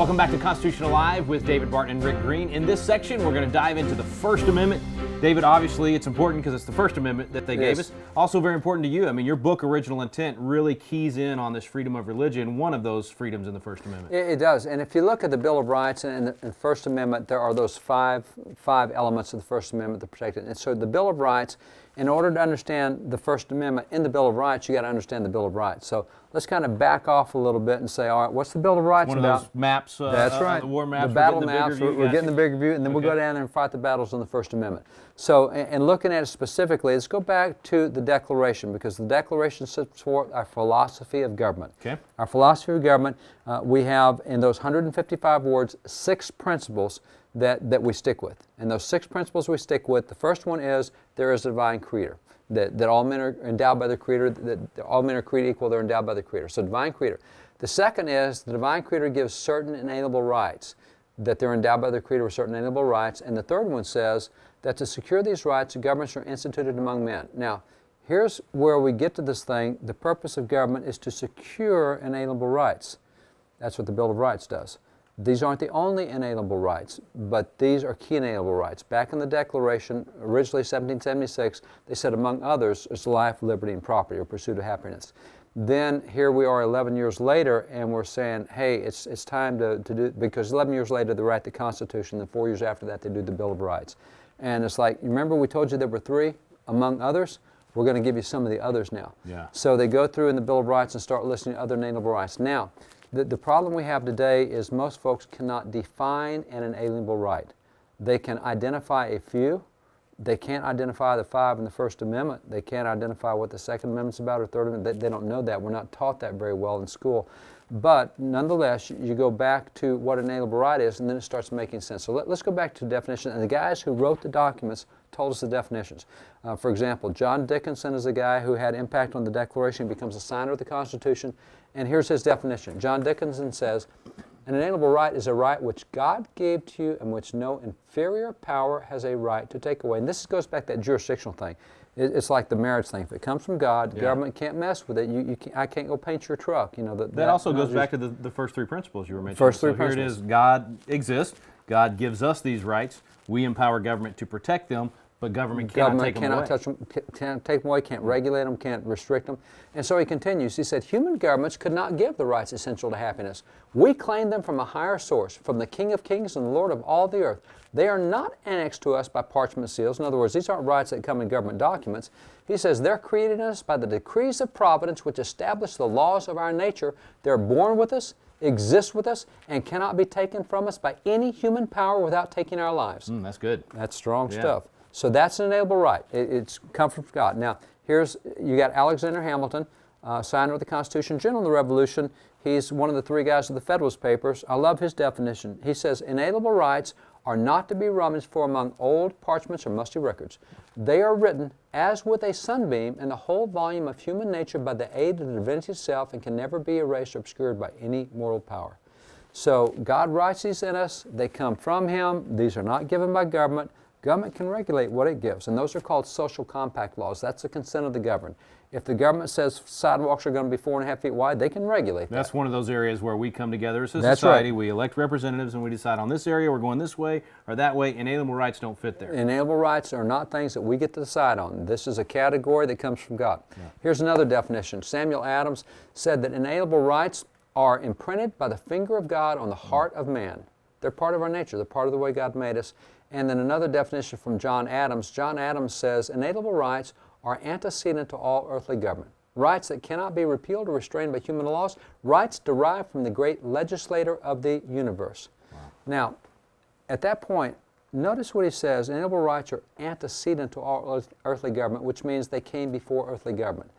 Welcome back to Constitution Alive with David Barton and Rick Green. In this section, we're going to dive into the First Amendment. David, obviously, it's important because it's the First Amendment that they gave us. Also very important to you. I mean, your book, Original Intent, really keys in on this freedom of religion, one of those freedoms in the First Amendment. It does. And if you look at the Bill of Rights and the First Amendment, there are those five elements of the First Amendment that protect it. And so the Bill of Rights, in order to understand the First Amendment in the Bill of Rights, you got to understand the Bill of Rights. So let's kind of back off a little bit and say, all right, what's the Bill of Rights about? One of those maps. That's right. The war maps. The battle maps. We're getting the bigger view, and then we'll go down there and fight the battles on the First Amendment. So, and looking at it specifically, let's go back to the Declaration, because the Declaration sets forth our philosophy of government. Okay. Our philosophy of government, we have in those 155 words 6 principles that we stick with. And those 6 principles we stick with, the first one is there is a divine creator. That all men are endowed by the Creator, that all men are created equal, they're endowed by the Creator. So divine Creator. The second is the divine Creator gives certain inalienable rights, that they're endowed by the Creator with certain inalienable rights. And the third one says that to secure these rights, governments are instituted among men. Now, here's where we get to this thing. The purpose of government is to secure inalienable rights. That's what the Bill of Rights does. These aren't the only inalienable rights, but these are key inalienable rights. Back in the Declaration, originally 1776, they said, among others, is life, liberty, and property, or pursuit of happiness. Then here we are 11 years later, and we're saying, hey, it's time to do, because 11 years later they write the Constitution, and 4 years after that they do the Bill of Rights. And it's like, remember we told you there were 3, among others? We're going to give you some of the others now. Yeah. So they go through in the Bill of Rights and start listing other inalienable rights. Now, the problem we have today is most folks cannot define an inalienable right. They can identify a few. They can't identify the 5 in the First Amendment. They can't identify what the Second Amendment's about or Third Amendment. They don't know that. We're not taught that very well in school. But nonetheless, you go back to what an inalienable right is, and then it starts making sense. So let's go back to the definition. And the guys who wrote the documents told us the definitions. For example, John Dickinson is a guy who had impact on the Declaration, becomes a signer of the Constitution, and here's his definition. John Dickinson says, an inalienable right is a right which God gave to you and which no inferior power has a right to take away. And this goes back to that jurisdictional thing. It's like the marriage thing. If it comes from God, the government can't mess with it. I can't go paint your truck. You know, that also goes back to the first 3 principles you were mentioning. First 3 principles. Here it is, God exists. God gives us these rights. We empower government to protect them, but government cannot take them away. Touch them, can't take them away, can't regulate them, can't restrict them. And so he continues. He said, human governments could not give the rights essential to happiness. We claim them from a higher source, from the King of Kings and the Lord of all the earth. They are not annexed to us by parchment seals. In other words, these aren't rights that come in government documents. He says they're created in us by the decrees of providence which establish the laws of our nature. They're born with us, exist with us, and cannot be taken from us by any human power without taking our lives. That's good. That's strong stuff. So that's an inalienable right. It's come from God. Now, you got Alexander Hamilton, signer of the Constitution, general in the Revolution. He's one of the 3 guys of the Federalist Papers. I love his definition. He says, inalienable rights are not to be rummaged for among old parchments or musty records. They are written as with a sunbeam in the whole volume of human nature by the aid of the divinity itself, and can never be erased or obscured by any mortal power. So God writes these in us. They come from Him. These are not given by government. Government can regulate what it gives, and those are called social compact laws. That's the consent of the governed. If the government says sidewalks are going to be 4.5 feet wide, they can regulate that. That's one of those areas where we come together as a society. Right. We elect representatives and we decide on this area we're going this way or that way. Inalienable rights don't fit there. Inalienable rights are not things that we get to decide on. This is a category that comes from God. Yeah. Here's another definition. Samuel Adams said that inalienable rights are imprinted by the finger of God on the heart of man. They're part of our nature. They're part of the way God made us. And then another definition from John Adams. John Adams says, inalienable rights are antecedent to all earthly government. Rights that cannot be repealed or restrained by human laws. Rights derived from the great legislator of the universe. Wow. Now, at that point, notice what he says. Inalienable rights are antecedent to all earthly government, which means they came before earthly government.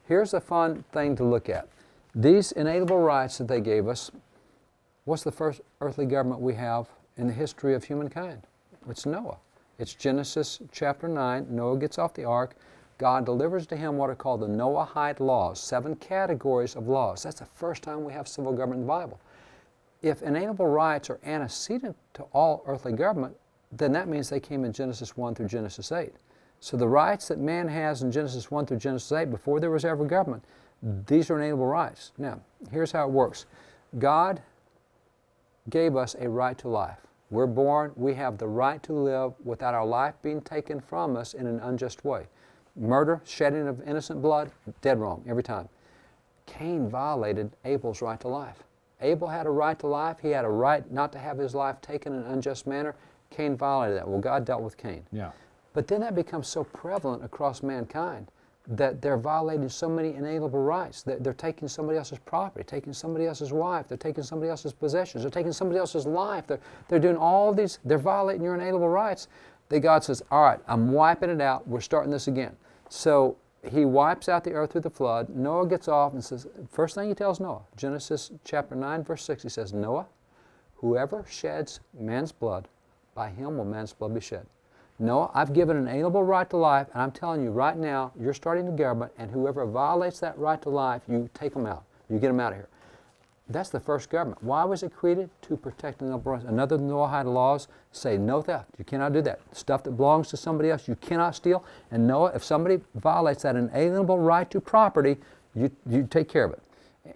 Here's a fun thing to look at. These inalienable rights that they gave us, what's the first earthly government we have in the history of humankind? It's Noah. It's Genesis chapter 9. Noah gets off the ark. God delivers to him what are called the Noahide Laws, 7 categories of laws. That's the first time we have civil government in the Bible. If inalienable rights are antecedent to all earthly government, then that means they came in Genesis 1 through Genesis 8. So the rights that man has in Genesis 1 through Genesis 8, before there was ever government, these are inalienable rights. Now, here's how it works. God gave us a right to life. We're born, we have the right to live without our life being taken from us in an unjust way. Murder, shedding of innocent blood, dead wrong every time. Cain violated Abel's right to life. Abel had a right to life. He had a right not to have his life taken in an unjust manner. Cain violated that. Well, God dealt with Cain. Yeah. But then that becomes so prevalent across mankind that they're violating so many inalienable rights. They're taking somebody else's property, taking somebody else's wife, they're taking somebody else's possessions, they're taking somebody else's life. They're doing all these, they're violating your inalienable rights. That God says, all right, I'm wiping it out. We're starting this again. So he wipes out the earth through the flood. Noah gets off and says, first thing he tells Noah, Genesis chapter 9, verse 6, he says, Noah, whoever sheds man's blood, by him will man's blood be shed. Noah, I've given an inalienable right to life, and I'm telling you right now, you're starting the government, and whoever violates that right to life, you take them out. You get them out of here. That's the first government. Why was it created? To protect the inalienable rights. Another Noahide laws say no theft. You cannot do that. Stuff that belongs to somebody else, you cannot steal. And Noah, if somebody violates that inalienable right to property, you take care of it.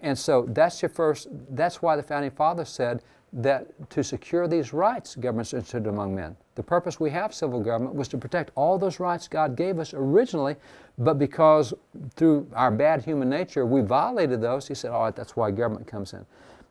And so that's why the Founding Fathers said that to secure these rights, governments are instituted among men. The purpose we have civil government was to protect all those rights God gave us originally, but because through our bad human nature we violated those, he said, all right, that's why government comes in.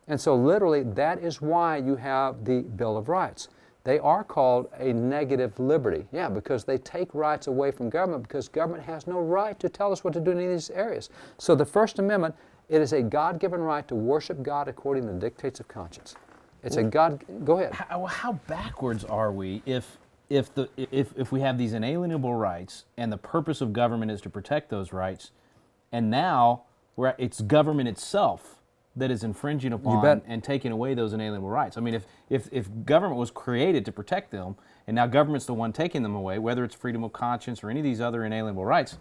And so literally that is why you have the Bill of Rights. They are called a negative liberty. Yeah, because they take rights away from government because government has no right to tell us what to do in any of these areas. So the First Amendment, it is a God-given right to worship God according to the dictates of conscience. It's a God. Go ahead. How backwards are we if we have these inalienable rights and the purpose of government is to protect those rights, and now it's government itself that is infringing upon and taking away those inalienable rights? I mean, if government was created to protect them, and now government's the one taking them away, whether it's freedom of conscience or any of these other inalienable rights,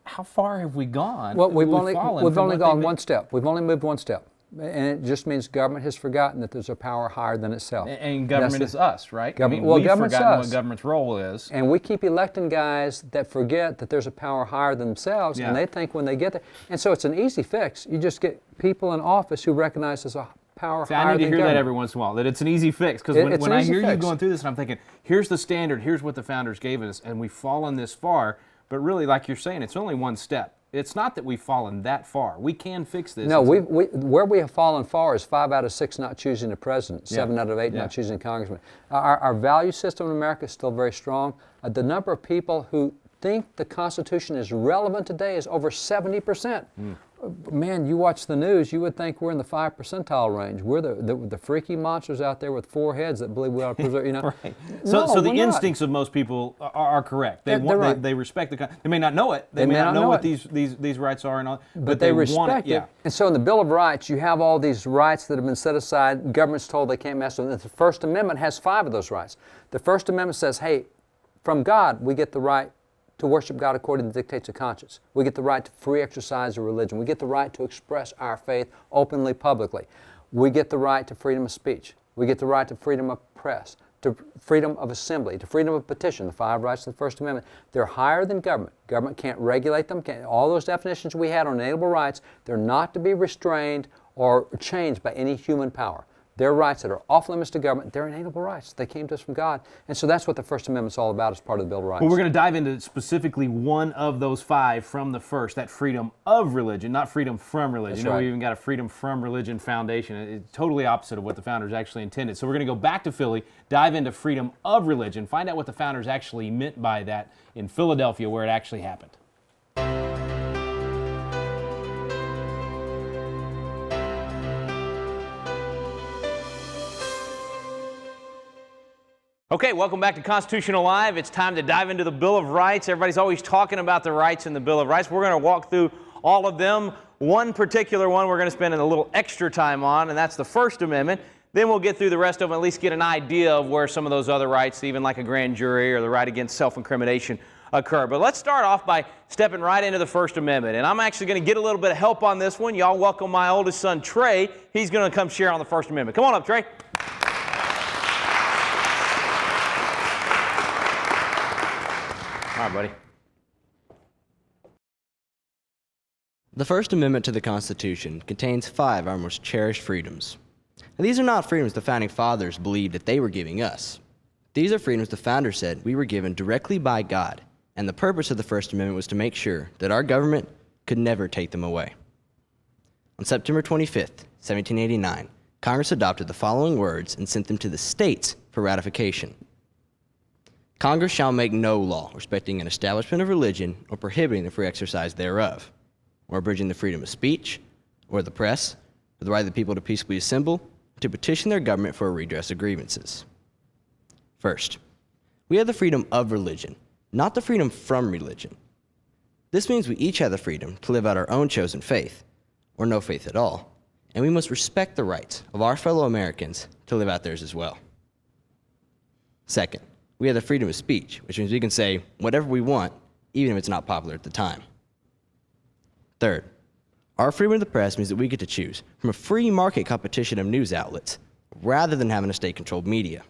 how far have we gone? Well, we've only gone one step. We've only moved one step. And it just means government has forgotten that there's a power higher than itself. And government is us, right? We've forgotten us. what government's role is. And we keep electing guys that forget that there's a power higher than themselves, and they think when they get there. And so it's an easy fix. You just get people in office who recognize there's a power higher than government. I need to hear that every once in a while, that it's an easy fix. Because when I hear you going through this, and I'm thinking, here's the standard, here's what the founders gave us, and we've fallen this far. But really, like you're saying, it's only one step. It's not that we've fallen that far. We can fix this. No, where we have fallen far is 5 out of 6 not choosing a president, 7 out of 8 not choosing a congressman. Our value system in America is still very strong. The number of people who think the Constitution is relevant today is over 70%. Man, you watch the news, you would think we're in the 5 percentile range. We're the freaky monsters out there with 4 heads that believe we ought to preserve, you know. Right. So the instincts of most people are correct. They respect the They may not know it. They may not know what these rights are and all, but they respect it. And so in the Bill of Rights, you have all these rights that have been set aside. Government's told they can't mess with them. The First Amendment has 5 of those rights. The First Amendment says, hey, from God we get the right to worship God according to the dictates of conscience. We get the right to free exercise of religion. We get the right to express our faith openly, publicly. We get the right to freedom of speech. We get the right to freedom of press, to freedom of assembly, to freedom of petition, the 5 rights of the First Amendment. They're higher than government. Government can't regulate them. All those definitions we had on inalienable rights, they're not to be restrained or changed by any human power. They're rights that are off limits to government. They're inalienable rights. They came to us from God. And so that's what the First Amendment's all about as part of the Bill of Rights. Well, we're going to dive into specifically one of those 5 from the first, that freedom of religion, not freedom from religion. That's right. We even got a freedom from religion foundation. It's totally opposite of what the founders actually intended. So we're going to go back to Philly, dive into freedom of religion, find out what the founders actually meant by that in Philadelphia where it actually happened. Okay, welcome back to Constitution Alive. It's time to dive into the Bill of Rights. Everybody's always talking about the rights in the Bill of Rights. We're going to walk through all of them. One particular one we're going to spend a little extra time on, and that's the First Amendment. Then we'll get through the rest of them, at least get an idea of where some of those other rights, even like a grand jury or the right against self-incrimination, occur. But let's start off by stepping right into the First Amendment. And I'm actually going to get a little bit of help on this one. Y'all welcome my oldest son, Trey. He's going to come share on the First Amendment. Come on up, Trey. All right, buddy. The First Amendment to the Constitution contains 5 of our most cherished freedoms. Now, these are not freedoms the Founding Fathers believed that they were giving us. These are freedoms the Founders said we were given directly by God, and the purpose of the First Amendment was to make sure that our government could never take them away. On September 25th, 1789, Congress adopted the following words and sent them to the states for ratification. Congress shall make no law respecting an establishment of religion or prohibiting the free exercise thereof, or abridging the freedom of speech, or the press, or the right of the people to peaceably assemble, to petition their government for a redress of grievances. First, we have the freedom of religion, not the freedom from religion. This means we each have the freedom to live out our own chosen faith, or no faith at all, and we must respect the rights of our fellow Americans to live out theirs as well. Second, we have the freedom of speech, which means we can say whatever we want, even if it's not popular at the time. Third, our freedom of the press means that we get to choose from a free market competition of news outlets rather than having a state-controlled media.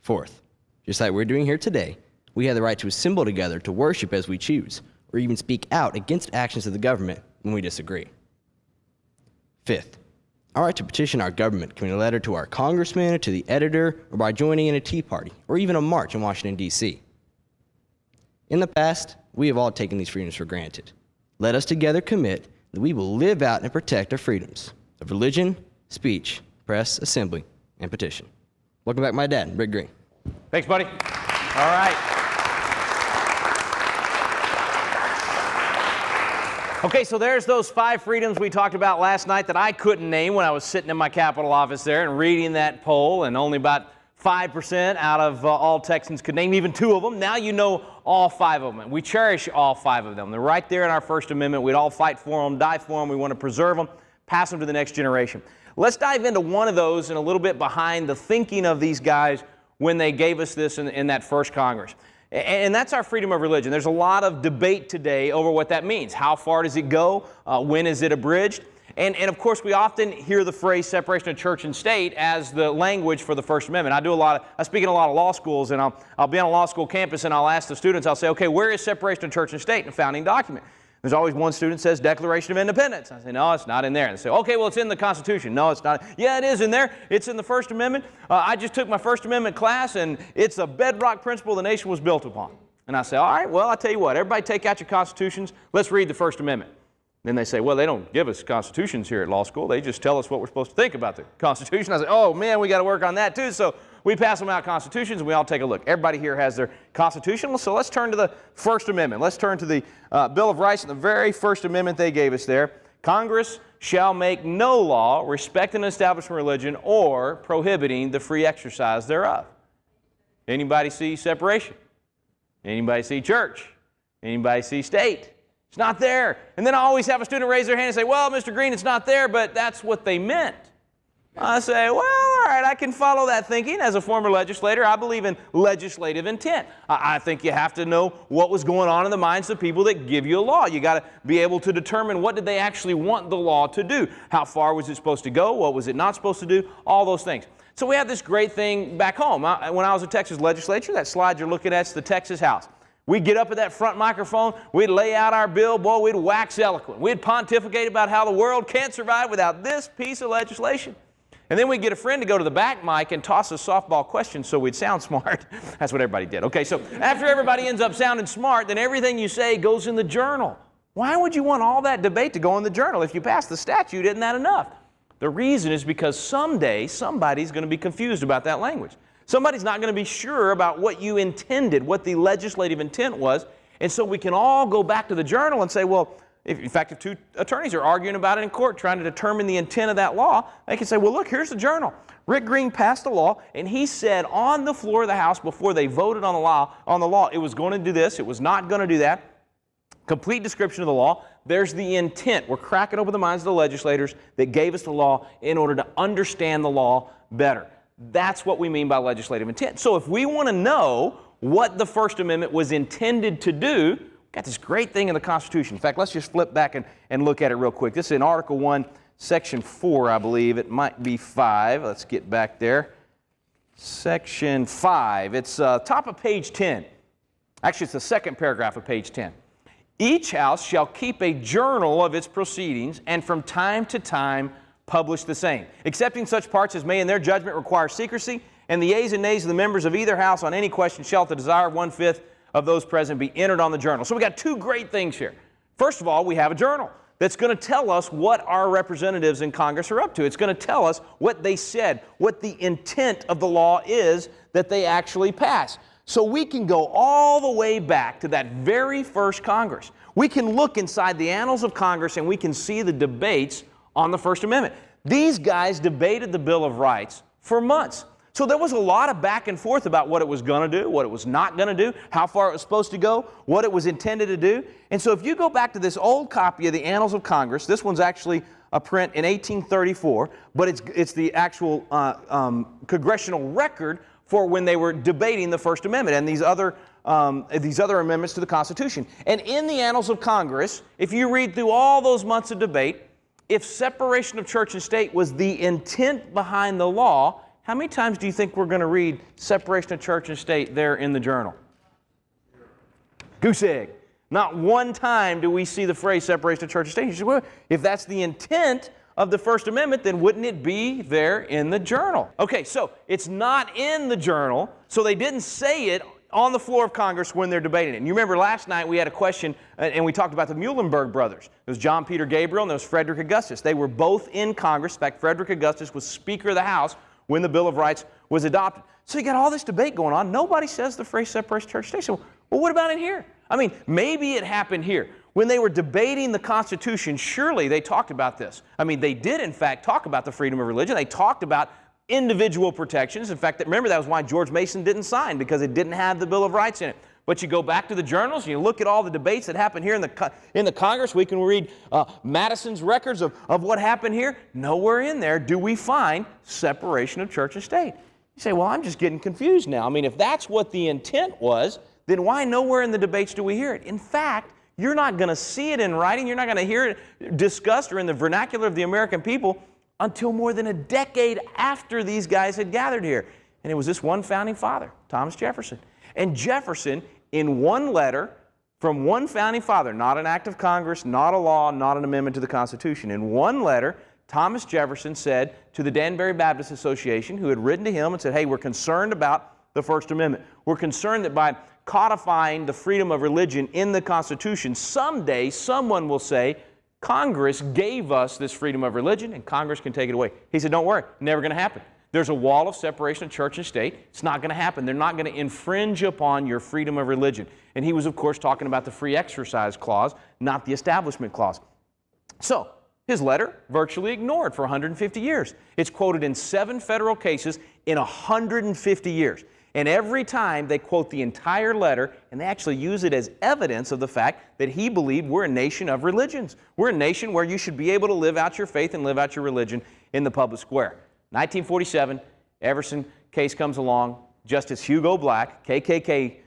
Fourth, just like we're doing here today, we have the right to assemble together to worship as we choose, or even speak out against actions of the government when we disagree. Fifth, our right to petition our government can be a letter to our congressman or to the editor, or by joining in a tea party, or even a march in Washington, D.C. In the past, we have all taken these freedoms for granted. Let us together commit that we will live out and protect our freedoms of religion, speech, press, assembly, and petition. Welcome back, my dad, Rick Green. Thanks, buddy. All right. Okay, so there's those 5 freedoms we talked about last night that I couldn't name when I was sitting in my Capitol office there and reading that poll, and only about 5% out of all Texans could name even 2 of them. Now you know all 5 of them, and we cherish all 5 of them. They're right there in our First Amendment. We'd all fight for them, die for them. We want to preserve them, pass them to the next generation. Let's dive into one of those and a little bit behind the thinking of these guys when they gave us this in that first Congress. And that's our freedom of religion. There's a lot of debate today over what that means. How far does it go? When is it abridged? And of course, we often hear the phrase separation of church and state as the language for the First Amendment. I speak in a lot of law schools, and I'll be on a law school campus, and I'll ask the students, I'll say, okay, where is separation of church and state in the founding document? There's always one student says Declaration of Independence. I say, no, it's not in there. And they say, okay, well, it's in the Constitution. No, it's not. Yeah, it is in there. It's in the First Amendment. I just took my First Amendment class, and it's a bedrock principle the nation was built upon. And I say, all right, well, I'll tell you what. Everybody take out your constitutions. Let's read the First Amendment. Then they say, well, they don't give us constitutions here at law school. They just tell us what we're supposed to think about the Constitution. I say, oh, man, we got to work on that, too. So we pass them out constitutions, and we all take a look. Everybody here has their constitution. So let's turn to the First Amendment. Let's turn to the Bill of Rights and the very first amendment they gave us there. Congress shall make no law respecting an establishment religion or prohibiting the free exercise thereof. Anybody see separation? Anybody see church? Anybody see state? It's not there. And then I always have a student raise their hand and say, well, Mr. Green, it's not there, but that's what they meant. I say, well, all right, I can follow that thinking. As a former legislator, I believe in legislative intent. I think you have to know what was going on in the minds of people that give you a law. You got to be able to determine what did they actually want the law to do. How far was it supposed to go? What was it not supposed to do? All those things. So we have this great thing back home. When I was a Texas legislature, that slide you're looking at is the Texas House. We'd get up at that front microphone, we'd lay out our bill, boy, we'd wax eloquent. We'd pontificate about how the world can't survive without this piece of legislation. And then we'd get a friend to go to the back mic and toss us softball questions so we'd sound smart. That's what everybody did. Okay, so after everybody ends up sounding smart, then everything you say goes in the journal. Why would you want all that debate to go in the journal? If you pass the statute, isn't that enough? The reason is because someday somebody's going to be confused about that language. Somebody's not going to be sure about what you intended, what the legislative intent was, and so we can all go back to the journal and say, well, in fact, if 2 attorneys are arguing about it in court trying to determine the intent of that law, they can say, well, look, here's the journal. Rick Green passed a law, and he said on the floor of the House before they voted on the law, it was going to do this, it was not going to do that. Complete description of the law. There's the intent. We're cracking open the minds of the legislators that gave us the law in order to understand the law better. That's what we mean by legislative intent. So if we want to know what the First Amendment was intended to do, we've got this great thing in the Constitution. In fact, let's just flip back and look at it real quick. This is in Article 1, Section 4, I believe. It might be 5. Let's get back there. Section 5. It's top of page 10. Actually, it's the second paragraph of page 10. Each house shall keep a journal of its proceedings and from time to time publish the same, excepting such parts as may in their judgment require secrecy, and the yeas and nays of the members of either house on any question shall, at the desire of 1/5 of those present, be entered on the journal. So we got two great things here. First of all, we have a journal that's going to tell us what our representatives in Congress are up to. It's going to tell us what they said, what the intent of the law is that they actually pass. So we can go all the way back to that very first Congress. We can look inside the annals of Congress and we can see the debates on the First Amendment. These guys debated the Bill of Rights for months. So there was a lot of back and forth about what it was going to do, what it was not going to do, how far it was supposed to go, what it was intended to do. And so if you go back to this old copy of the Annals of Congress, this one's actually a print in 1834, but it's the actual congressional record for when they were debating the First Amendment and these other amendments to the Constitution. And in the Annals of Congress, if you read through all those months of debate, if separation of church and state was the intent behind the law, how many times do you think we're going to read separation of church and state there in the journal? Goose egg. Not one time do we see the phrase separation of church and state. You say, well, if that's the intent of the First Amendment, then wouldn't it be there in the journal? Okay, so it's not in the journal, so they didn't say it on the floor of Congress when they're debating it. And you remember last night we had a question, and we talked about the Muhlenberg brothers. There was John Peter Gabriel and there was Frederick Augustus. They were both in Congress. In fact, Frederick Augustus was Speaker of the House when the Bill of Rights was adopted. So you got all this debate going on. Nobody says the phrase separation of church and state. So, well, what about in here? I mean, maybe it happened here. When they were debating the Constitution, surely they talked about this. I mean, they did, in fact, talk about the freedom of religion. They talked about individual protections. In fact, remember, that was why George Mason didn't sign, because it didn't have the Bill of Rights in it. But you go back to the journals and you look at all the debates that happened here in the Congress. We can read Madison's records of what happened here. Nowhere in there do we find separation of church and state. You say, well, I'm just getting confused now. I mean, if that's what the intent was, then why nowhere in the debates do we hear it? In fact, you're not going to see it in writing. You're not going to hear it discussed or in the vernacular of the American people until more than a decade after these guys had gathered here. And it was this one founding father, Thomas Jefferson. And Jefferson, in one letter from one founding father, not an act of Congress, not a law, not an amendment to the Constitution, in one letter, Thomas Jefferson said to the Danbury Baptist Association, who had written to him and said, hey, we're concerned about the First Amendment. We're concerned that by codifying the freedom of religion in the Constitution, someday someone will say, Congress gave us this freedom of religion and Congress can take it away. He said, don't worry, never going to happen. There's a wall of separation of church and state. It's not going to happen. They're not going to infringe upon your freedom of religion. And he was, of course, talking about the free exercise clause, not the establishment clause. So his letter virtually ignored for 150 years. It's quoted in 7 federal cases in 150 years. And every time they quote the entire letter, and they actually use it as evidence of the fact that he believed we're a nation of religions. We're a nation where you should be able to live out your faith and live out your religion in the public square. 1947, Jefferson case comes along. Justice Hugo Black, KKK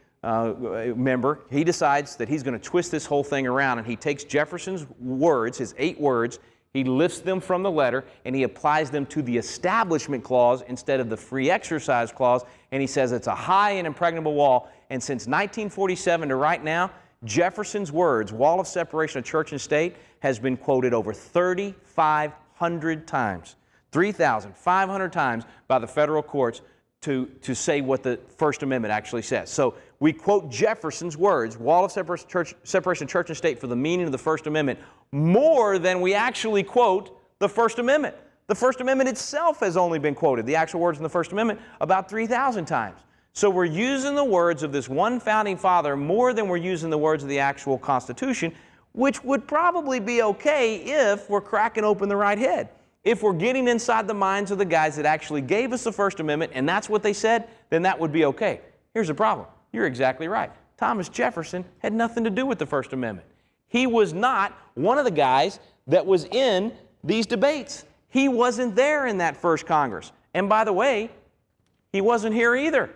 member, he decides that he's going to twist this whole thing around, and he takes Jefferson's words, his 8 words, he lifts them from the letter, and he applies them to the Establishment Clause instead of the Free Exercise Clause, and he says it's a high and impregnable wall. And since 1947 to right now, Jefferson's words, wall of separation of church and state, has been quoted over 3,500 times. 3,500 times by the federal courts to say what the First Amendment actually says. So we quote Jefferson's words, wall of separation of church and state, for the meaning of the First Amendment, more than we actually quote the First Amendment. The First Amendment itself has only been quoted, the actual words in the First Amendment, about 3,000 times. So we're using the words of this one founding father more than we're using the words of the actual Constitution, which would probably be okay if we're cracking open the right head. If we're getting inside the minds of the guys that actually gave us the First Amendment and that's what they said, then that would be okay. Here's the problem. You're exactly right. Thomas Jefferson had nothing to do with the First Amendment. He was not one of the guys that was in these debates. He wasn't there in that first Congress. And by the way, he wasn't here either.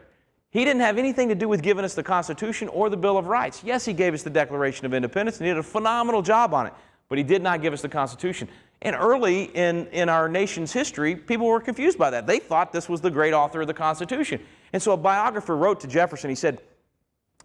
He didn't have anything to do with giving us the Constitution or the Bill of Rights. Yes, he gave us the Declaration of Independence and he did a phenomenal job on it, but he did not give us the Constitution. And early in our nation's history, people were confused by that. They thought this was the great author of the Constitution. And so a biographer wrote to Jefferson, he said,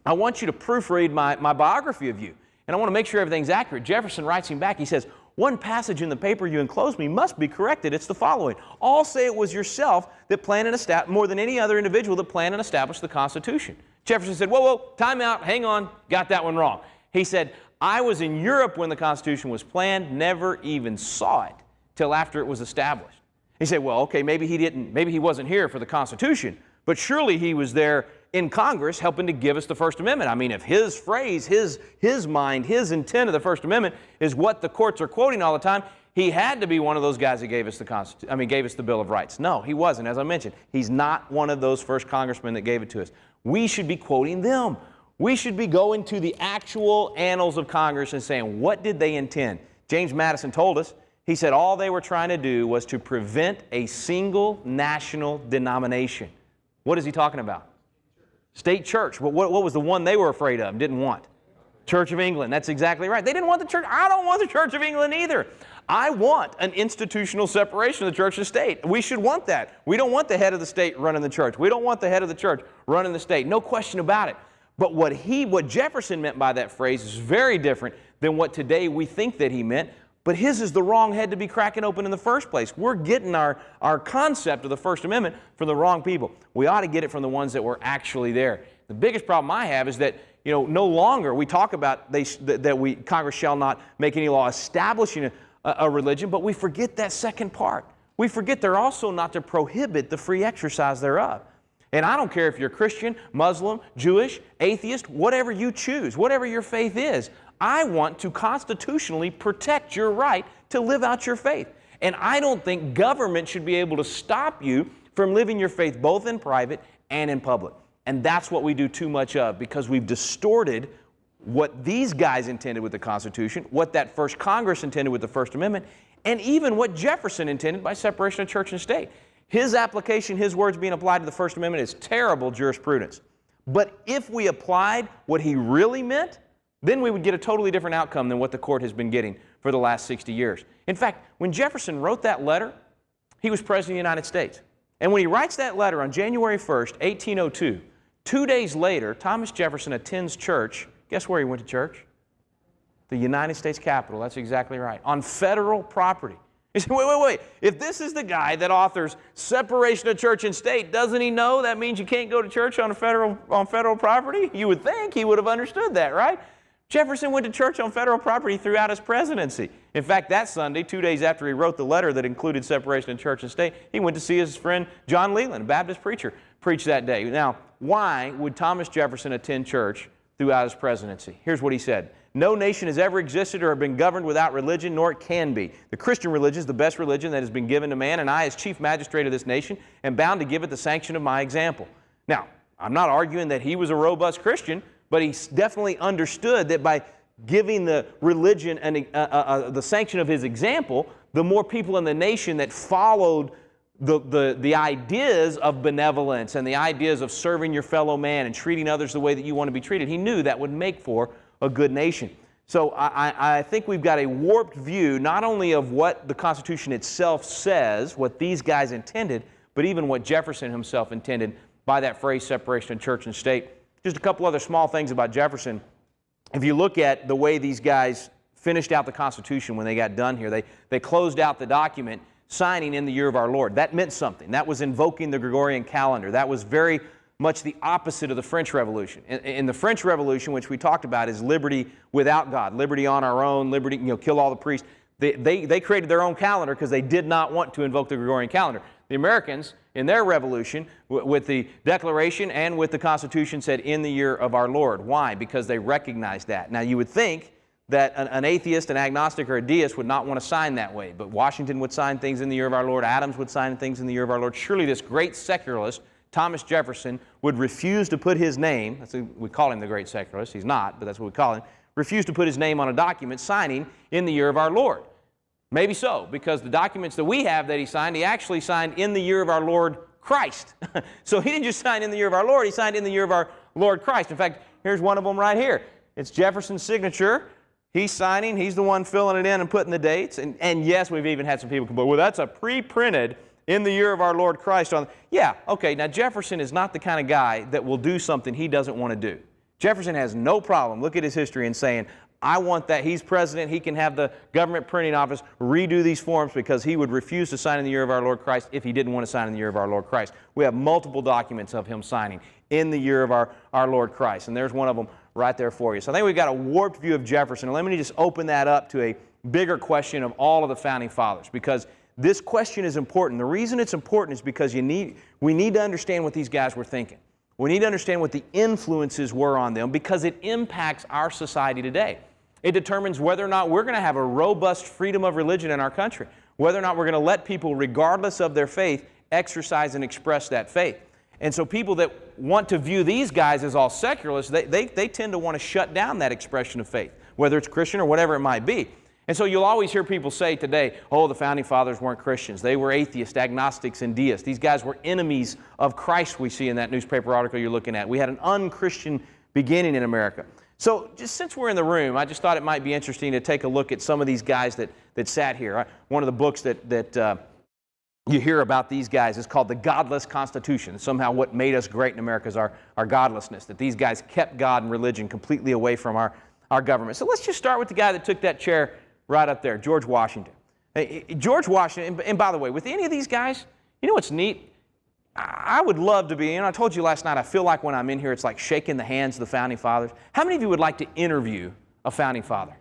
I want you to proofread my biography of you, and I want to make sure everything's accurate. Jefferson writes him back, he says, One passage in the paper you enclosed me must be corrected. It's the following. All say it was yourself that planned and more than any other individual that planned and established the Constitution. Jefferson said, whoa, time out, hang on, got that one wrong. He said, I was in Europe when the Constitution was planned, never even saw it till after it was established. He said, well, okay, maybe he wasn't here for the Constitution, but surely he was there in Congress helping to give us the First Amendment. I mean, if his phrase, his mind, his intent of the First Amendment is what the courts are quoting all the time, he had to be one of those guys that gave us the Bill of Rights. No, he wasn't. As I mentioned, he's not one of those first congressmen that gave it to us. We should be quoting them. We should be going to the actual annals of Congress and saying, what did they intend? James Madison told us, he said all they were trying to do was to prevent a single national denomination. What is he talking about? State church. What was the one they were afraid of, didn't want? Church of England. That's exactly right. They didn't want the church. I don't want the Church of England either. I want an institutional separation of the church and state. We should want that. We don't want the head of the state running the church. We don't want the head of the church running the state. No question about it. But what Jefferson meant by that phrase is very different than what today we think that he meant. But his is the wrong head to be cracking open in the first place. We're getting our concept of the First Amendment from the wrong people. We ought to get it from the ones that were actually there. The biggest problem I have is that, no longer we talk about Congress shall not make any law establishing a religion, but we forget that second part. We forget they're also not to prohibit the free exercise thereof. And I don't care if you're Christian, Muslim, Jewish, atheist, whatever you choose, whatever your faith is. I want to constitutionally protect your right to live out your faith. And I don't think government should be able to stop you from living your faith both in private and in public. And that's what we do too much of because we've distorted what these guys intended with the Constitution, what that first Congress intended with the First Amendment, and even what Jefferson intended by separation of church and state. His application, his words being applied to the First Amendment is terrible jurisprudence. But if we applied what he really meant, then we would get a totally different outcome than what the court has been getting for the last 60 years. In fact, when Jefferson wrote that letter, he was President of the United States. And when he writes that letter on January 1st, 1802, 2 days later, Thomas Jefferson attends church. Guess where he went to church? The United States Capitol. That's exactly right. On federal property. You say, wait. If this is the guy that authors separation of church and state, doesn't he know that means you can't go to church on federal property? You would think he would have understood that, right? Jefferson went to church on federal property throughout his presidency. In fact, that Sunday, 2 days after he wrote the letter that included separation of church and state, he went to see his friend John Leland, a Baptist preacher, preach that day. Now, why would Thomas Jefferson attend church throughout his presidency? Here's what he said. No nation has ever existed or been governed without religion, nor it can be. The Christian religion is the best religion that has been given to man, and I, as chief magistrate of this nation, am bound to give it the sanction of my example. Now, I'm not arguing that he was a robust Christian, but he definitely understood that by giving the religion the sanction of his example, the more people in the nation that followed the ideas of benevolence and the ideas of serving your fellow man and treating others the way that you want to be treated, he knew that would make for a good nation. So I think we've got a warped view not only of what the Constitution itself says, what these guys intended, but even what Jefferson himself intended by that phrase, separation of church and state. Just a couple other small things about Jefferson. If you look at the way these guys finished out the Constitution when they got done here, they closed out the document signing in the year of our Lord. That meant something. That was invoking the Gregorian calendar. That was very much the opposite of the French Revolution. In the French Revolution, which we talked about, is liberty without God, liberty on our own, liberty, kill all the priests. They created their own calendar because they did not want to invoke the Gregorian calendar. The Americans, in their revolution, with the Declaration and with the Constitution, said in the year of our Lord. Why? Because they recognized that. Now, you would think that an atheist, an agnostic, or a deist would not want to sign that way, but Washington would sign things in the year of our Lord. Adams would sign things in the year of our Lord. Surely this great secularist, Thomas Jefferson, would refuse to put his name, we call him the great secularist, he's not, but that's what we call him, refused to put his name on a document signing in the year of our Lord. Maybe so, because the documents that we have that he signed, he actually signed in the year of our Lord Christ. So he didn't just sign in the year of our Lord, he signed in the year of our Lord Christ. In fact, here's one of them right here. It's Jefferson's signature. He's signing, he's the one filling it in and putting the dates. And yes, we've even had some people complain, well, that's a pre-printed in the year of our Lord Christ. Yeah, okay, now Jefferson is not the kind of guy that will do something he doesn't want to do. Jefferson has no problem, look at his history, and saying, I want that. He's president. He can have the government printing office redo these forms because he would refuse to sign in the year of our Lord Christ if he didn't want to sign in the year of our Lord Christ. We have multiple documents of him signing in the year of our Lord Christ, and there's one of them right there for you. So I think we've got a warped view of Jefferson. And let me just open that up to a bigger question of all of the Founding Fathers, because this question is important. The reason it's important is because we need to understand what these guys were thinking. We need to understand what the influences were on them because it impacts our society today. It determines whether or not we're going to have a robust freedom of religion in our country, whether or not we're going to let people, regardless of their faith, exercise and express that faith. And so people that want to view these guys as all secularists, they tend to want to shut down that expression of faith, whether it's Christian or whatever it might be. And so you'll always hear people say today, oh, the Founding Fathers weren't Christians. They were atheists, agnostics, and deists. These guys were enemies of Christ, we see in that newspaper article you're looking at. We had an un-Christian beginning in America. So just since we're in the room, I just thought it might be interesting to take a look at some of these guys that sat here. One of the books that you hear about these guys is called The Godless Constitution. Somehow what made us great in America is our godlessness, that these guys kept God and religion completely away from our government. So let's just start with the guy that took that chair right up there, George Washington. George Washington, and by the way, with any of these guys, you know what's neat? I would love to be, I told you last night, I feel like when I'm in here, it's like shaking the hands of the Founding Fathers. How many of you would like to interview a Founding Father?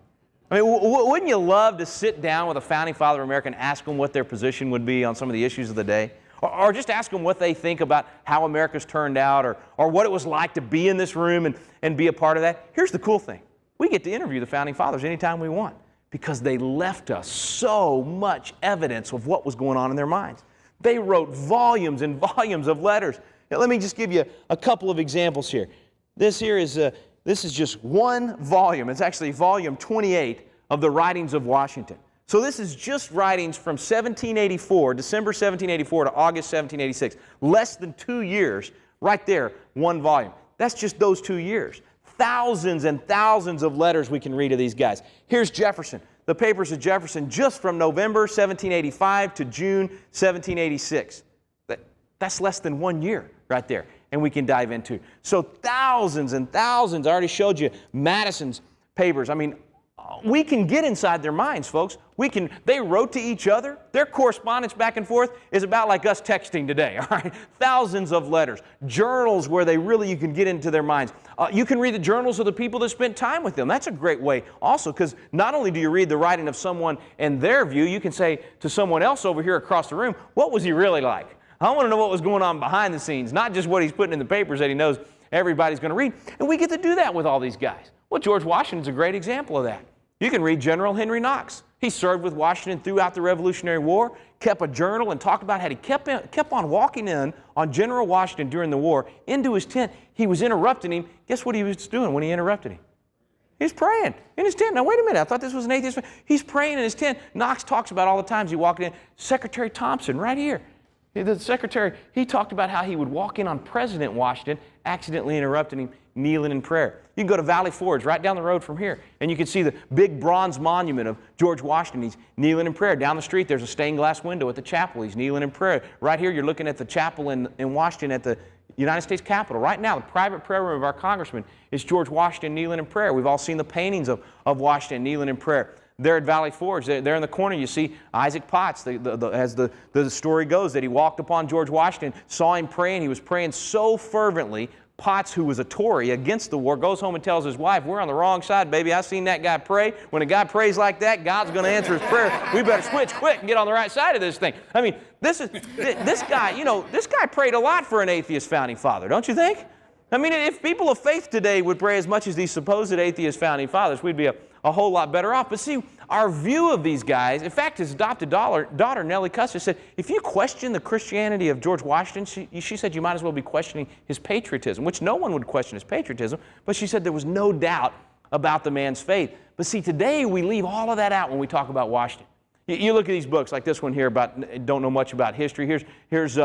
I mean, wouldn't you love to sit down with a Founding Father of America and ask them what their position would be on some of the issues of the day? Or just ask them what they think about how America's turned out, or what it was like to be in this room and be a part of that? Here's the cool thing. We get to interview the Founding Fathers anytime we want because they left us so much evidence of what was going on in their minds. They wrote volumes and volumes of letters. Now, let me just give you a couple of examples here. This is just one volume. It's actually volume 28 of the writings of Washington. So this is just writings from 1784, December 1784 to August 1786. Less than 2 years, right there, one volume. That's just those 2 years. Thousands and thousands of letters we can read of these guys. Here's Jefferson. The papers of Jefferson just from November 1785 to June 1786. That's less than 1 year right there, and we can dive into. So thousands and thousands. I already showed you Madison's papers. I mean, we can get inside their minds, folks. They wrote to each other. Their correspondence back and forth is about like us texting today, all right? Thousands of letters, journals where you can get into their minds. You can read the journals of the people that spent time with them. That's a great way also, because not only do you read the writing of someone and their view, you can say to someone else over here across the room, what was he really like? I want to know what was going on behind the scenes, not just what he's putting in the papers that he knows everybody's going to read. And we get to do that with all these guys. Well, George Washington's a great example of that. You can read General Henry Knox. He served with Washington throughout the Revolutionary War, kept a journal, and talked about how he kept on walking in on General Washington during the war into his tent. He was interrupting him. Guess what he was doing when he interrupted him? He was praying in his tent. Now, wait a minute. I thought this was an atheist. He's praying in his tent. Knox talks about all the times he walked in. Secretary Thompson, right here. The secretary, he talked about how he would walk in on President Washington, accidentally interrupting him, kneeling in prayer. You can go to Valley Forge right down the road from here, and you can see the big bronze monument of George Washington. He's kneeling in prayer. Down the street, there's a stained glass window at the chapel. He's kneeling in prayer. Right here, you're looking at the chapel in Washington at the United States Capitol. Right now, the private prayer room of our congressman is George Washington kneeling in prayer. We've all seen the paintings of Washington kneeling in prayer. There at Valley Forge, there in the corner, you see Isaac Potts, as the story goes, that he walked upon George Washington, saw him praying. He was praying so fervently. Potts, who was a Tory against the war, goes home and tells his wife, we're on the wrong side, baby. I seen that guy pray. When a guy prays like that, God's going to answer his prayer. We better switch quick and get on the right side of this thing. I mean, this guy, this guy prayed a lot for an atheist founding father, don't you think? I mean, if people of faith today would pray as much as these supposed atheist founding fathers, we'd be a whole lot better off. But see, our view of these guys, in fact, his adopted daughter, Nellie Custer, said, if you question the Christianity of George Washington, she said you might as well be questioning his patriotism, which no one would question his patriotism, but she said there was no doubt about the man's faith. But see, today we leave all of that out when we talk about Washington. You look at these books, like this one here about, don't know much about history. Here's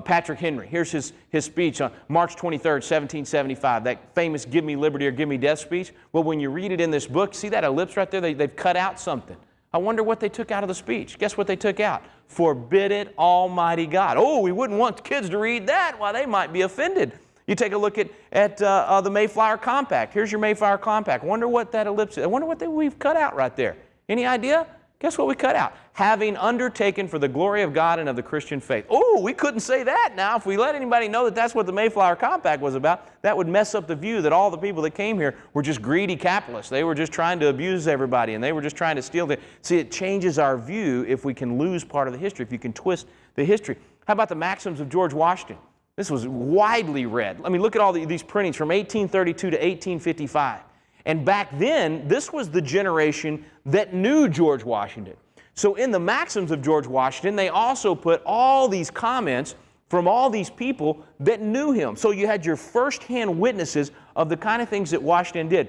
Patrick Henry. Here's his speech on March 23rd, 1775, that famous give me liberty or give me death speech. Well, when you read it in this book, see that ellipse right there? They've cut out something. I wonder what they took out of the speech. Guess what they took out? Forbid it, Almighty God. Oh, we wouldn't want kids to read that. Why, they might be offended. You take a look at the Mayflower Compact. Here's your Mayflower Compact. Wonder what that ellipse is. I wonder what we've cut out right there. Any idea? Guess what we cut out? Having undertaken for the glory of God and of the Christian faith. Oh, we couldn't say that now. If we let anybody know that that's what the Mayflower Compact was about, that would mess up the view that all the people that came here were just greedy capitalists. They were just trying to abuse everybody, and they were just trying to steal. See, it changes our view if we can lose part of the history, if you can twist the history. How about the Maxims of George Washington? This was widely read. I mean, look at all these printings from 1832 to 1855. And back then, this was the generation that knew George Washington. So in the Maxims of George Washington, they also put all these comments from all these people that knew him. So you had your first-hand witnesses of the kind of things that Washington did.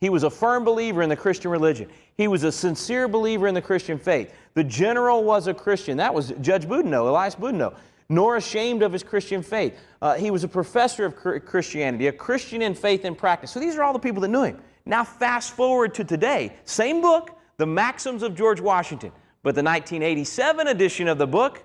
He was a firm believer in the Christian religion. He was a sincere believer in the Christian faith. The general was a Christian. That was Judge Boudinot, Elias Boudinot. Nor ashamed of his Christian faith. He was a professor of Christianity, a Christian in faith and practice. So these are all the people that knew him. Now fast forward to today. Same book, The Maxims of George Washington. But the 1987 edition of the book,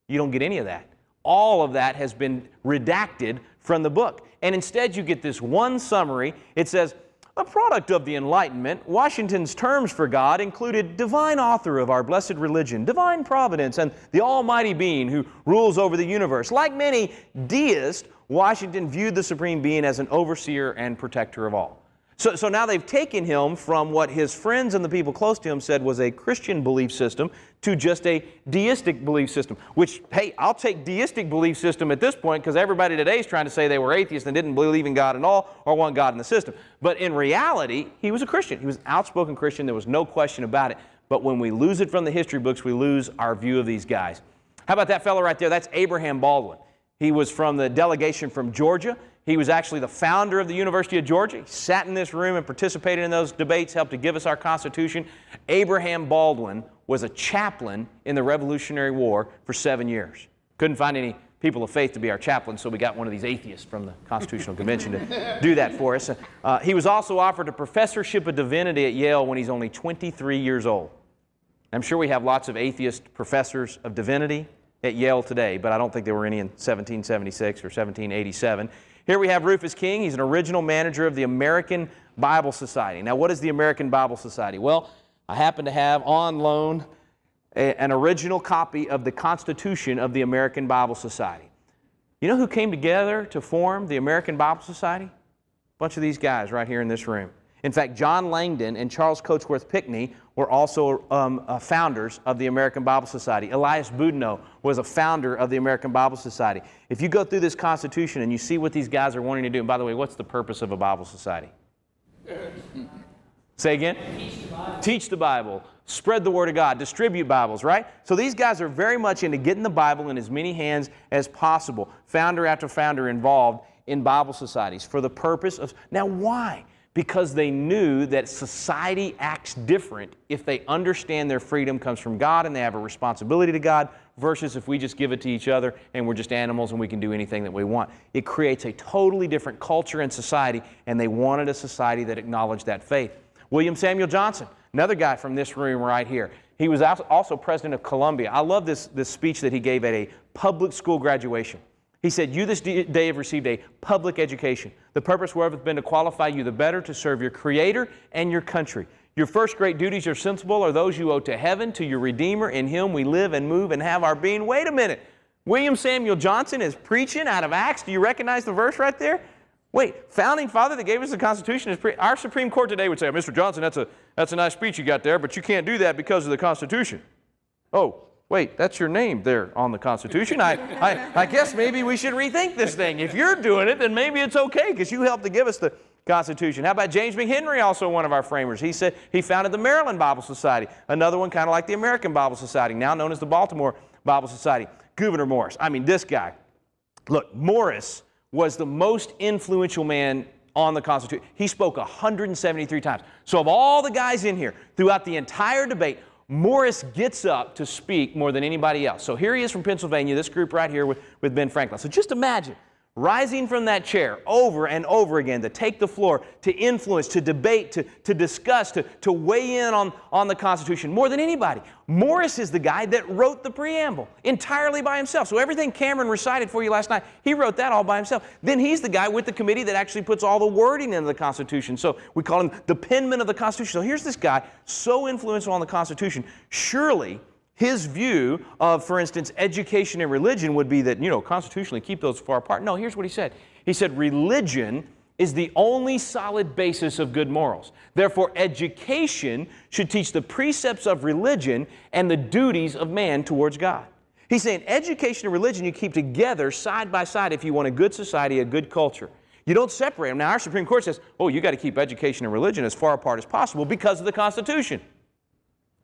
you don't get any of that. All of that has been redacted from the book. And instead you get this one summary. It says, a product of the Enlightenment, Washington's terms for God included divine author of our blessed religion, divine providence, and the almighty being who rules over the universe. Like many deists, Washington viewed the supreme being as an overseer and protector of all. So now they've taken him from what his friends and the people close to him said was a Christian belief system to just a deistic belief system, which, hey, I'll take deistic belief system at this point because everybody today is trying to say they were atheists and didn't believe in God at all or want God in the system. But in reality, he was a Christian. He was an outspoken Christian. There was no question about it. But when we lose it from the history books, we lose our view of these guys. How about that fellow right there? That's Abraham Baldwin. He was from the delegation from Georgia. He was actually the founder of the University of Georgia. He sat in this room and participated in those debates, helped to give us our Constitution. Abraham Baldwin was a chaplain in the Revolutionary War for 7 years. Couldn't find any people of faith to be our chaplain, so we got one of these atheists from the Constitutional Convention to do that for us. He was also offered a professorship of divinity at Yale when he's only 23 years old. I'm sure we have lots of atheist professors of divinity at Yale today, but I don't think there were any in 1776 or 1787. Here we have Rufus King. He's an original manager of the American Bible Society. Now, what is the American Bible Society? Well, I happen to have on loan an original copy of the Constitution of the American Bible Society. You know who came together to form the American Bible Society? A bunch of these guys right here in this room. In fact, John Langdon and Charles Coatsworth Pinckney were also founders of the American Bible Society. Elias Boudinot was a founder of the American Bible Society. If you go through this Constitution and you see what these guys are wanting to do, and by the way, what's the purpose of a Bible Society? Say again? Teach the Bible. Spread the Word of God. Distribute Bibles, right? So these guys are very much into getting the Bible in as many hands as possible. Founder after founder involved in Bible societies for the purpose of... Now, why? Because they knew that society acts different if they understand their freedom comes from God and they have a responsibility to God versus if we just give it to each other and we're just animals and we can do anything that we want. It creates a totally different culture and society, and they wanted a society that acknowledged that faith. William Samuel Johnson, another guy from this room right here. He was also president of Columbia. I love this speech that he gave at a public school graduation. He said, "You this day have received a public education, the purpose whereof hath been to qualify you the better to serve your Creator and your country. Your first great duties are sensible are those you owe to heaven, to your Redeemer. In Him we live and move and have our being." Wait a minute. William Samuel Johnson is preaching out of Acts. Do you recognize the verse right there? Wait, founding father that gave us the Constitution is our Supreme Court today would say, "Mr. Johnson, that's a nice speech you got there, but you can't do that because of the Constitution." Oh. Wait, that's your name there on the Constitution. I guess maybe we should rethink this thing. If you're doing it, then maybe it's okay because you helped to give us the Constitution. How about James McHenry, also one of our framers? He said he founded the Maryland Bible Society, another one kind of like the American Bible Society, now known as the Baltimore Bible Society. Gouverneur Morris. I mean, this guy. Look, Morris was the most influential man on the Constitution. He spoke 173 times. So of all the guys in here, throughout the entire debate, Morris gets up to speak more than anybody else. So here he is from Pennsylvania, this group right here with Ben Franklin. So just imagine, rising from that chair over and over again to take the floor, to influence, to debate, to discuss, to weigh in on the Constitution more than anybody. Morris is the guy that wrote the preamble entirely by himself. So everything Cameron recited for you last night, he wrote that all by himself. Then he's the guy with the committee that actually puts all the wording into the Constitution. So we call him the penman of the Constitution. So here's this guy so influential on the Constitution. Surely his view of, for instance, education and religion would be that, constitutionally keep those far apart. No, here's what he said. He said, religion is the only solid basis of good morals. Therefore, education should teach the precepts of religion and the duties of man towards God. He's saying education and religion you keep together side by side if you want a good society, a good culture. You don't separate them. Now, our Supreme Court says, you got to keep education and religion as far apart as possible because of the Constitution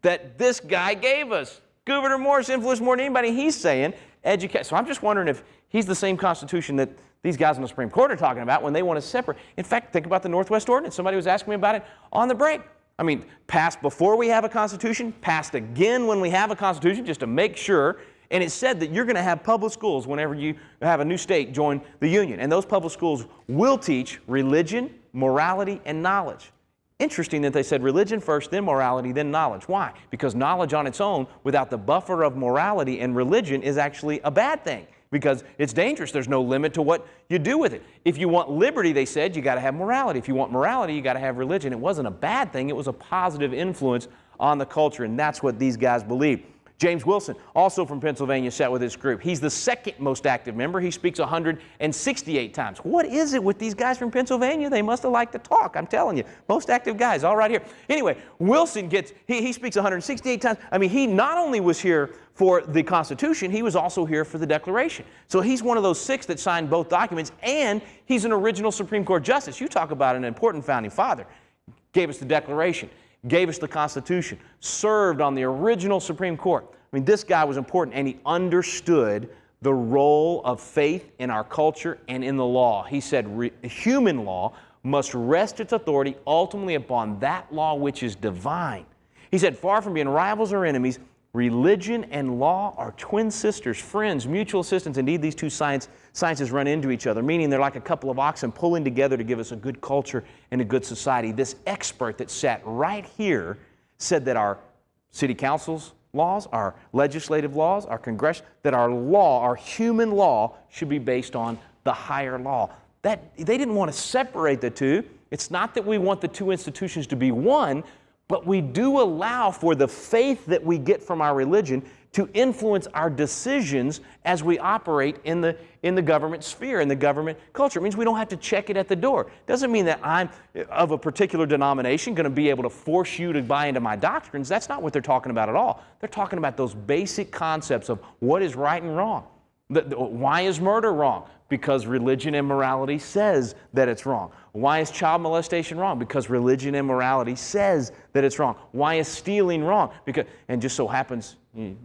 that this guy gave us. Gouverneur Morris influenced more than anybody. He's saying education. So I'm just wondering if he's the same Constitution that these guys in the Supreme Court are talking about when they want to separate. In fact, think about the Northwest Ordinance. Somebody was asking me about it on the break. I mean, passed before we have a Constitution, passed again when we have a Constitution, just to make sure. And it said that you're going to have public schools whenever you have a new state join the Union. And those public schools will teach religion, morality, and knowledge. Interesting that they said religion first, then morality, then knowledge. Why? Because knowledge on its own, without the buffer of morality and religion, is actually a bad thing because it's dangerous. There's no limit to what you do with it. If you want liberty, they said, you got to have morality. If you want morality, you got to have religion. It wasn't a bad thing. It was a positive influence on the culture, and that's what these guys believe. James Wilson, also from Pennsylvania, sat with this group. He's the second most active member. He speaks 168 times. What is it with these guys from Pennsylvania? They must have liked to talk, I'm telling you. Most active guys, all right here. Anyway, Wilson he speaks 168 times. I mean, he not only was here for the Constitution, he was also here for the Declaration. So he's one of those 6 that signed both documents, and he's an original Supreme Court justice. You talk about an important founding father. Gave us the Declaration. Gave us the Constitution, served on the original Supreme Court. I mean, this guy was important, and he understood the role of faith in our culture and in the law. He said human law must rest its authority ultimately upon that law which is divine. He said, far from being rivals or enemies, religion and law are twin sisters, friends, mutual assistance. Indeed, these two sciences run into each other, meaning they're like a couple of oxen pulling together to give us a good culture and a good society. This expert that sat right here said that our city council's laws, our legislative laws, our congressional, that our law, our human law, should be based on the higher law. That they didn't want to separate the two. It's not that we want the two institutions to be one, but we do allow for the faith that we get from our religion to influence our decisions as we operate in the government sphere, in the government culture. It means we don't have to check it at the door. It doesn't mean that I'm of a particular denomination going to be able to force you to buy into my doctrines. That's not what they're talking about at all. They're talking about those basic concepts of what is right and wrong. Why is murder wrong? Because religion and morality says that it's wrong. Why is child molestation wrong? Because religion and morality says that it's wrong. Why is stealing wrong? And just so happens, you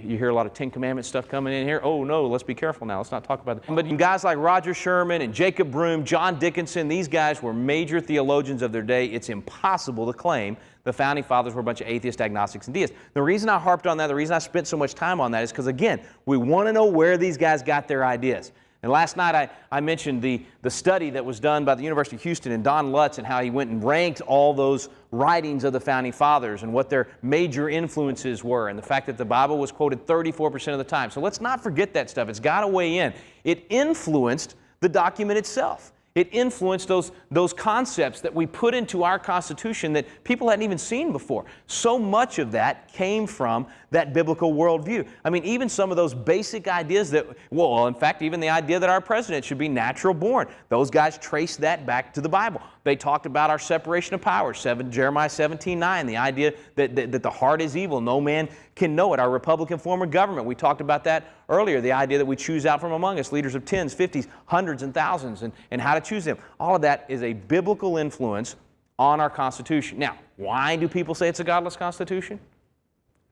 hear a lot of Ten Commandments stuff coming in here. Oh no, let's be careful now. Let's not talk about that. But guys like Roger Sherman and Jacob Broom, John Dickinson, these guys were major theologians of their day. It's impossible to claim the Founding Fathers were a bunch of atheists, agnostics, and deists. The reason I harped on that, the reason I spent so much time on that is because, again, we want to know where these guys got their ideas. And last night I mentioned the study that was done by the University of Houston and Don Lutz and how he went and ranked all those writings of the Founding Fathers and what their major influences were, and the fact that the Bible was quoted 34% of the time. So let's not forget that stuff. It's got to weigh in. It influenced the document itself. It influenced those concepts that we put into our Constitution that people hadn't even seen before. So much of that came from that biblical worldview. I mean, even some of those basic ideas that, well, in fact, even the idea that our president should be natural born, those guys traced that back to the Bible. They talked about our separation of powers, Jeremiah 17:9, the idea that the heart is evil, no man can know it. Our Republican form of government, we talked about that earlier, the idea that we choose out from among us leaders of tens, 50s, hundreds, and thousands, and how to choose them. All of that is a biblical influence on our Constitution. Now, why do people say it's a godless Constitution?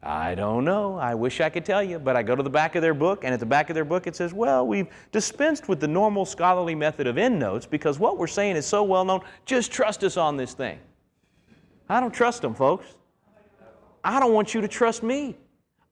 I don't know. I wish I could tell you, but I go to the back of their book, and at the back of their book it says, well, we've dispensed with the normal scholarly method of endnotes because what we're saying is so well known, just trust us on this thing. I don't trust them, folks. I don't want you to trust me.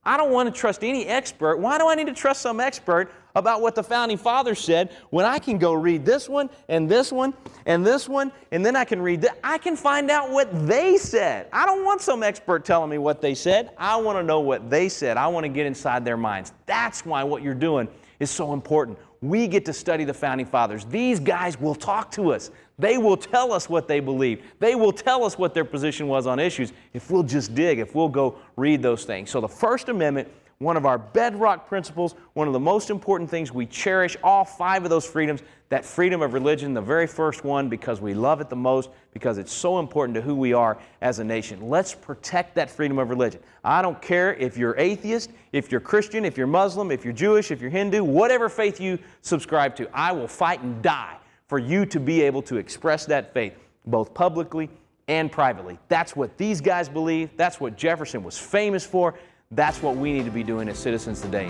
I don't want to trust any expert. Why do I need to trust some expert about what the Founding Fathers said when I can go read this one and this one and this one, and then I can read that? I can find out what they said. I don't want some expert telling me what they said. I want to know what they said. I want to get inside their minds. That's why what you're doing is so important. We get to study the Founding Fathers. These guys will talk to us. They will tell us what they believe. They will tell us what their position was on issues if we'll just dig, if we'll go read those things. So the First Amendment, one of our bedrock principles, one of the most important things we cherish, all 5 of those freedoms, that freedom of religion, the very first one, because we love it the most, because it's so important to who we are as a nation. Let's protect that freedom of religion. I don't care if you're atheist, if you're Christian, if you're Muslim, if you're Jewish, if you're Hindu, whatever faith you subscribe to, I will fight and die for you to be able to express that faith, both publicly and privately. That's what these guys believe. That's what Jefferson was famous for. That's what we need to be doing as citizens today.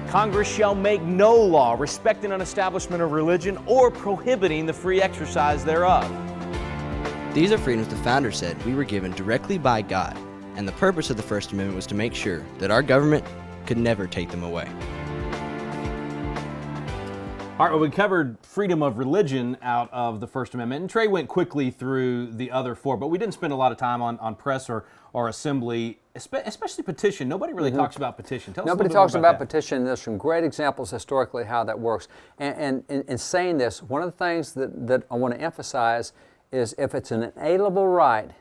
Congress shall make no law respecting an establishment of religion or prohibiting the free exercise thereof. These are freedoms the Founders said we were given directly by God, and the purpose of the First Amendment was to make sure that our government could never take them away. All right, well, we covered freedom of religion out of the First Amendment, and Trey went quickly through the other 4, but we didn't spend a lot of time on press or assembly, especially petition. Nobody really talks about petition. Tell us Nobody a little talks bit about that. petition. There's some great examples historically how that works. And in saying this, one of the things that I want to emphasize is if it's an inalienable right,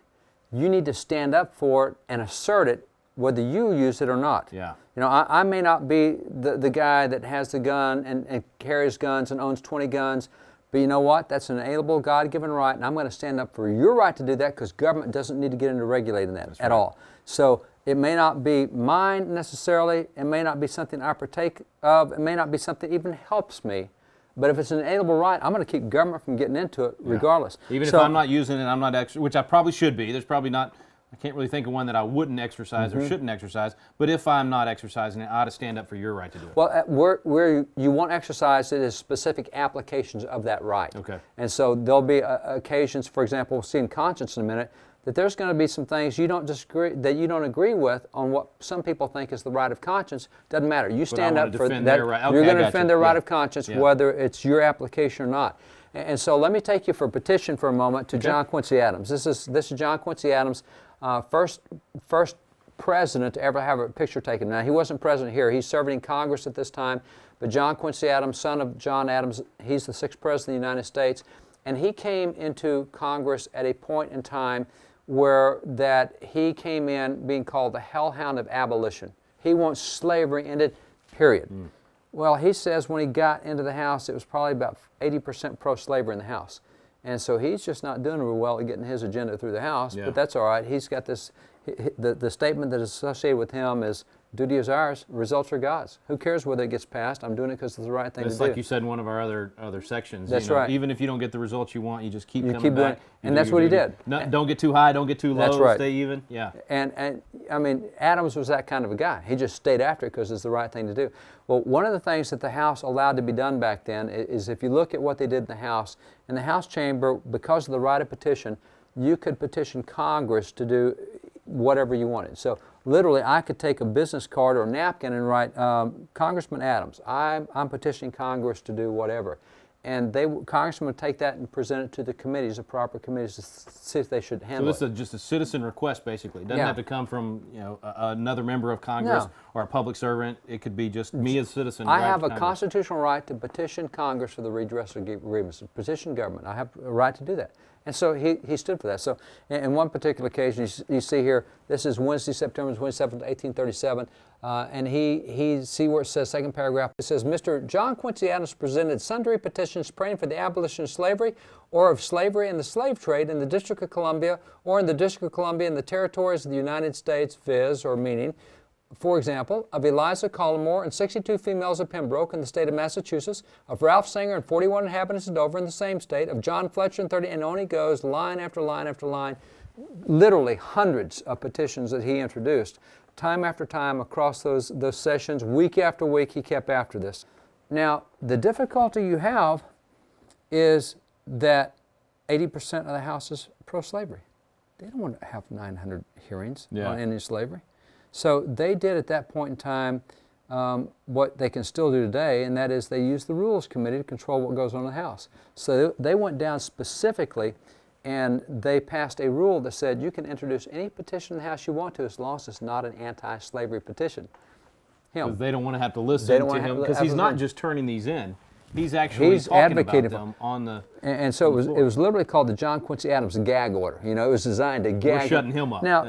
you need to stand up for it and assert it whether you use it or not. Yeah. You know, I may not be the guy that has the gun and carries guns and owns 20 guns, but you know what? That's an inalienable, God-given right, and I'm going to stand up for your right to do that because government doesn't need to get into regulating that at all. So it may not be mine necessarily. It may not be something I partake of. It may not be something that even helps me. But if it's an inalienable right, I'm going to keep government from getting into it regardless. Even if I'm not using it, I'm not which I probably should be. There's probably not. I can't really think of one that I wouldn't exercise or shouldn't exercise, but if I'm not exercising it, I ought to stand up for your right to do it. Well, where you won't exercise it is specific applications of that right. Okay. And so there'll be occasions, for example, we'll see in conscience in a minute, that there's going to be some things you don't agree with on what some people think is the right of conscience. Doesn't matter. You stand up for that. Right. Okay, you're going to defend their right yeah. of conscience, yeah. whether it's your application or not. And so let me take you for petition for a moment to John Quincy Adams. This is John Quincy Adams. First president to ever have a picture taken. Now, he wasn't president here. He's serving in Congress at this time. But John Quincy Adams, son of John Adams, he's the 6th president of the United States. And he came into Congress at a point in time where that he came in being called the hellhound of abolition. He wants slavery ended, period. Well, he says when he got into the House, it was probably about 80% pro-slavery in the House. And so he's just not doing real well at getting his agenda through the House, but that's all right. He's got this, the statement that is associated with him is, duty is ours, results are God's. Who cares whether it gets passed? I'm doing it because it's the right thing to do. It's like you said in one of our other sections. That's right. Even if you don't get the results you want, you just keep coming doing back. it. And that's what he did. Don't get too high, don't get too low, That's right. Stay even. Yeah. And I mean, Adams was that kind of a guy. He just stayed after it because it's the right thing to do. Well, one of the things that the House allowed to be done back then is if you look at what they did in the House chamber, because of the right of petition, you could petition Congress to do whatever you wanted. So literally, I could take a business card or a napkin and write, Congressman Adams, I'm petitioning Congress to do whatever. And Congressman would take that and present it to the committees, the proper committees, to see if they should handle it. So this is just a citizen request, basically. It doesn't have to come from another member of Congress or a public servant. It could be just me as a citizen. I have a constitutional right to petition Congress for the redress of grievances, petition government. I have a right to do that. And so he stood for that. So in one particular occasion, you see here, this is Wednesday, September 27th, 1837, and he see where it says, second paragraph, it says, Mr. John Quincy Adams presented sundry petitions praying for the abolition of slavery or of slavery and the slave trade in the District of Columbia or in the District of Columbia in the territories of the United States, viz., or meaning, for example, of Eliza Collimore and 62 females of Pembroke in the state of Massachusetts, of Ralph Singer and 41 inhabitants of Dover in the same state, of John Fletcher and 30, and on he goes, line after line after line, literally hundreds of petitions that he introduced. Time after time across those sessions, week after week, he kept after this. Now, the difficulty you have is that 80% of the House is pro-slavery. They don't want to have 900 hearings on ending slavery. So they did at that point in time what they can still do today, and that is they used the Rules Committee to control what goes on in the House. So they went down specifically and they passed a rule that said you can introduce any petition in the House you want to as long as it's not an anti-slavery petition. Because they don't want to have to listen to him, because he's not just turning these in. He's actually talking advocating about them on the And so it was literally called the John Quincy Adams gag order. You know, it was designed to gag. We're shutting him up. Now,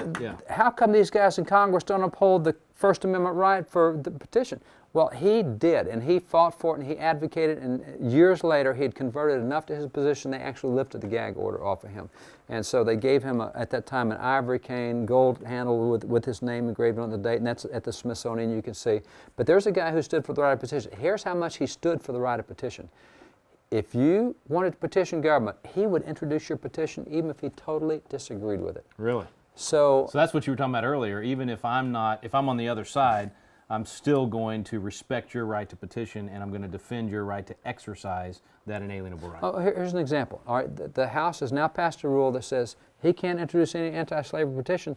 how come these guys in Congress don't uphold the First Amendment right for the petition? Well, he did, and he fought for it, and he advocated, and years later he had converted enough to his position they actually lifted the gag order off of him. And so they gave him, at that time, an ivory cane, gold handle with his name engraved on the date, and that's at the Smithsonian, you can see. But there's a guy who stood for the right of petition. Here's how much he stood for the right of petition. If you wanted to petition government, he would introduce your petition even if he totally disagreed with it. Really? So that's what you were talking about earlier. Even if I'm on the other side, I'm still going to respect your right to petition, and I'm going to defend your right to exercise that inalienable right. Oh, here's an example. All right, the House has now passed a rule that says he can't introduce any anti-slavery petition.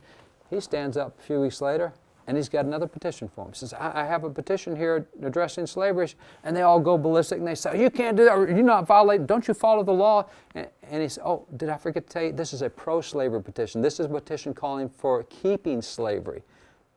He stands up a few weeks later, and he's got another petition for him. He says, I have a petition here addressing slavery, and they all go ballistic, and they say, you can't do that, you're not violating, don't you follow the law? And he said, oh, did I forget to tell you, this is a pro-slavery petition. This is a petition calling for keeping slavery.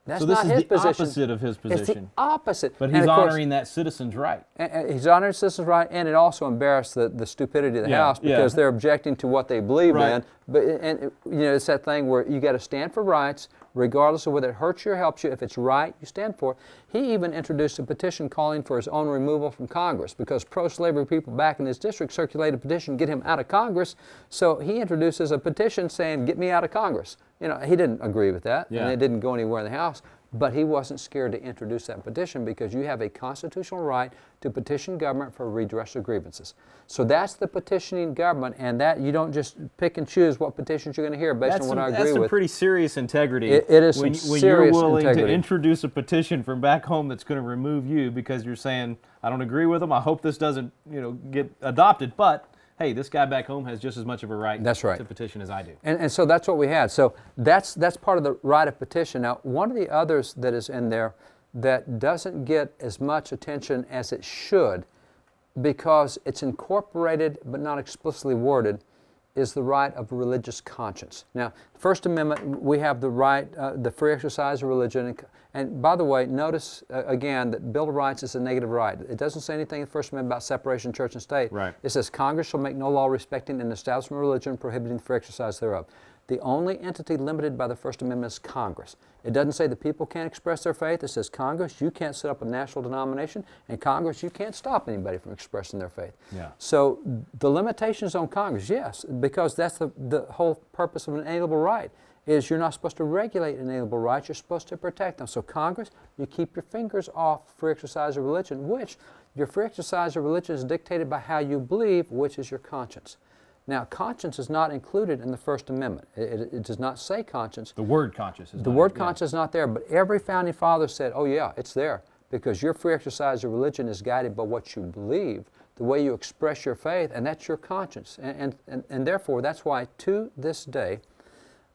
That's so this not is his the position. Opposite of his position. It's the opposite. But he's honoring that citizen's right. He's honoring citizen's right, and it also embarrassed the stupidity of the House because they're objecting to what they believe in. But it's that thing where you got to stand for rights, regardless of whether it hurts you or helps you. If it's right, you stand for it. He even introduced a petition calling for his own removal from Congress because pro-slavery people back in his district circulated a petition to get him out of Congress. So he introduces a petition saying, "Get me out of Congress." You know, he didn't agree with that, and it didn't go anywhere in the House. But he wasn't scared to introduce that petition because you have a constitutional right to petition government for redress of grievances. So that's the petitioning government, and that you don't just pick and choose what petitions you're going to hear based on what I agree with. That's some pretty serious integrity. It is when serious you're willing integrity. to introduce a petition from back home that's going to remove you because you're saying, I don't agree with them, I hope this doesn't get adopted, but hey, this guy back home has just as much of a right to petition as I do. And so that's what we had. So that's part of the right of petition. Now, one of the others that is in there that doesn't get as much attention as it should because it's incorporated but not explicitly worded is the right of religious conscience. Now, First Amendment, we have the right, the free exercise of religion. And by the way, notice again that Bill of Rights is a negative right. It doesn't say anything in the First Amendment about separation of church and state. Right. It says Congress shall make no law respecting an establishment of religion prohibiting the free exercise thereof. The only entity limited by the First Amendment is Congress. It doesn't say the people can't express their faith. It says Congress, you can't set up a national denomination, and Congress, you can't stop anybody from expressing their faith. Yeah. So the limitations on Congress, yes, because that's the whole purpose of an inalienable right, is you're not supposed to regulate inalienable rights, you're supposed to protect them. So Congress, you keep your fingers off free exercise of religion, which your free exercise of religion is dictated by how you believe, which is your conscience. Now, conscience is not included in the First Amendment. It does not say conscience. The word conscience is The word conscience is not there, but every founding father said, oh yeah, it's there, because your free exercise of religion is guided by what you believe, the way you express your faith, and that's your conscience. And therefore, that's why to this day,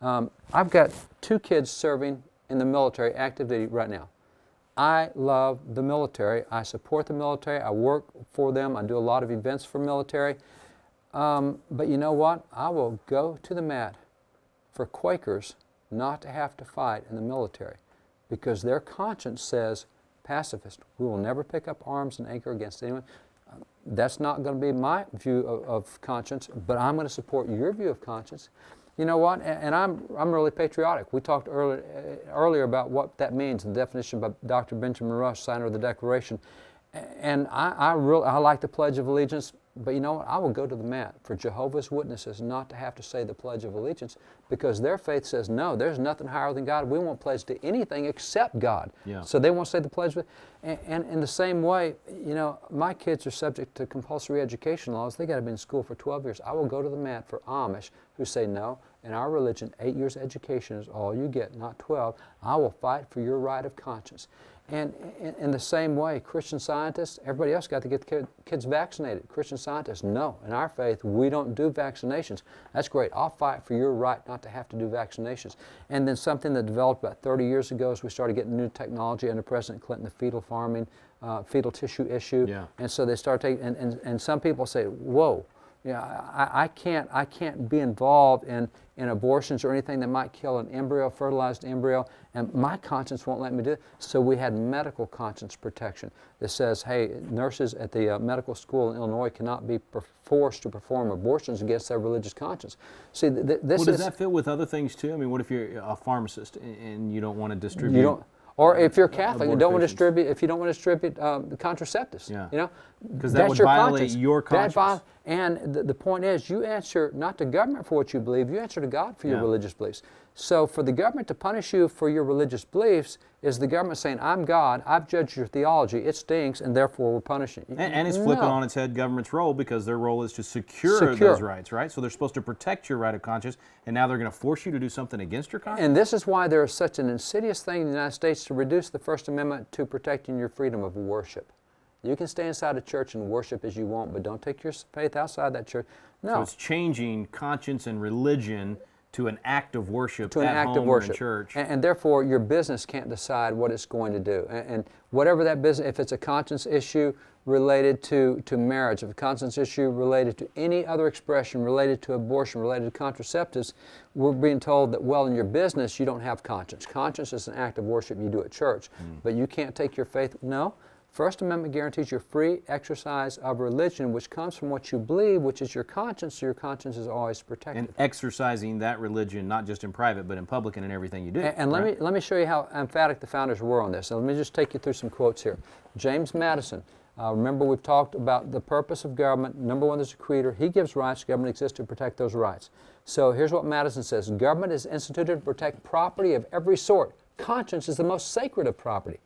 I've got 2 kids serving in the military, active duty right now. I love the military. I support the military. I work for them. I do a lot of events for military. But you know what? I will go to the mat for Quakers not to have to fight in the military because their conscience says, pacifist, we will never pick up arms and anchor against anyone. That's not going to be my view of conscience, but I'm going to support your view of conscience. You know what? And I'm really patriotic. We talked earlier about what that means, the definition by Dr. Benjamin Rush, signer of the Declaration. And I like the Pledge of Allegiance, but you know what? I will go to the mat for Jehovah's Witnesses not to have to say the Pledge of Allegiance because their faith says, no, there's nothing higher than God. We won't pledge to anything except God. Yeah. So they won't say the Pledge. And in the same way, my kids are subject to compulsory education laws. They got to be in school for 12 years. I will go to the mat for Amish who say, no, in our religion, 8 years education is all you get, not 12. I will fight for your right of conscience. And in the same way, Christian Scientists, everybody else got to get kids vaccinated. Christian Scientists, no. In our faith, we don't do vaccinations. That's great. I'll fight for your right not to have to do vaccinations. And then something that developed about 30 years ago is we started getting new technology under President Clinton, the fetal farming, fetal tissue issue. Yeah. And so they start taking, and some people say, whoa, I can't be involved in abortions or anything that might kill an embryo, fertilized embryo, and my conscience won't let me do it. So we had medical conscience protection that says, hey, nurses at the medical school in Illinois cannot be forced to perform abortions against their religious conscience. See, this does that fit with other things too? I mean, what if you're a pharmacist and you don't want to distribute? You don't. Or if you're Catholic, you don't want to abortifacients. distribute. If you don't want to distribute the contraceptives, Yeah. you know, Because that would your violate conscience. your conscience. And the point is, you answer not to government for what you believe. You answer to God for your Yeah. religious beliefs. So for the government to punish you for your religious beliefs is the government saying, "I'm God. I've judged your theology. It stinks, and therefore we're punishing you." And it's flipping No. on its head government's role, because their role is to secure those rights, right? So they're supposed to protect your right of conscience, and now they're going to force you to do something against your conscience? And this is why there is such an insidious thing in the United States to reduce the First Amendment to protecting your freedom of worship. You can stay inside a church and worship as you want, but don't take your faith outside that church. No. So it's changing conscience and religion to an act of worship To an at act home of worship. or in church. And therefore, your business can't decide what it's going to do. And whatever that business, if it's a conscience issue related to marriage, if a conscience issue related to any other expression, related to abortion, related to contraceptives, we're being told that, well, in your business, you don't have conscience. Conscience is an act of worship you do at church, but you can't take your faith. No. First Amendment guarantees your free exercise of religion, which comes from what you believe, which is your conscience, so your conscience is always protected. And exercising that religion, not just in private, but in public and in everything you do. And right? let me show you how emphatic the founders were on this. And let me just take you through some quotes here. James Madison, remember we've talked about the purpose of government. Number one, there's a creator. He gives rights. Government exists to protect those rights. So here's what Madison says. Government is instituted to protect property of every sort. Conscience is the most sacred of property.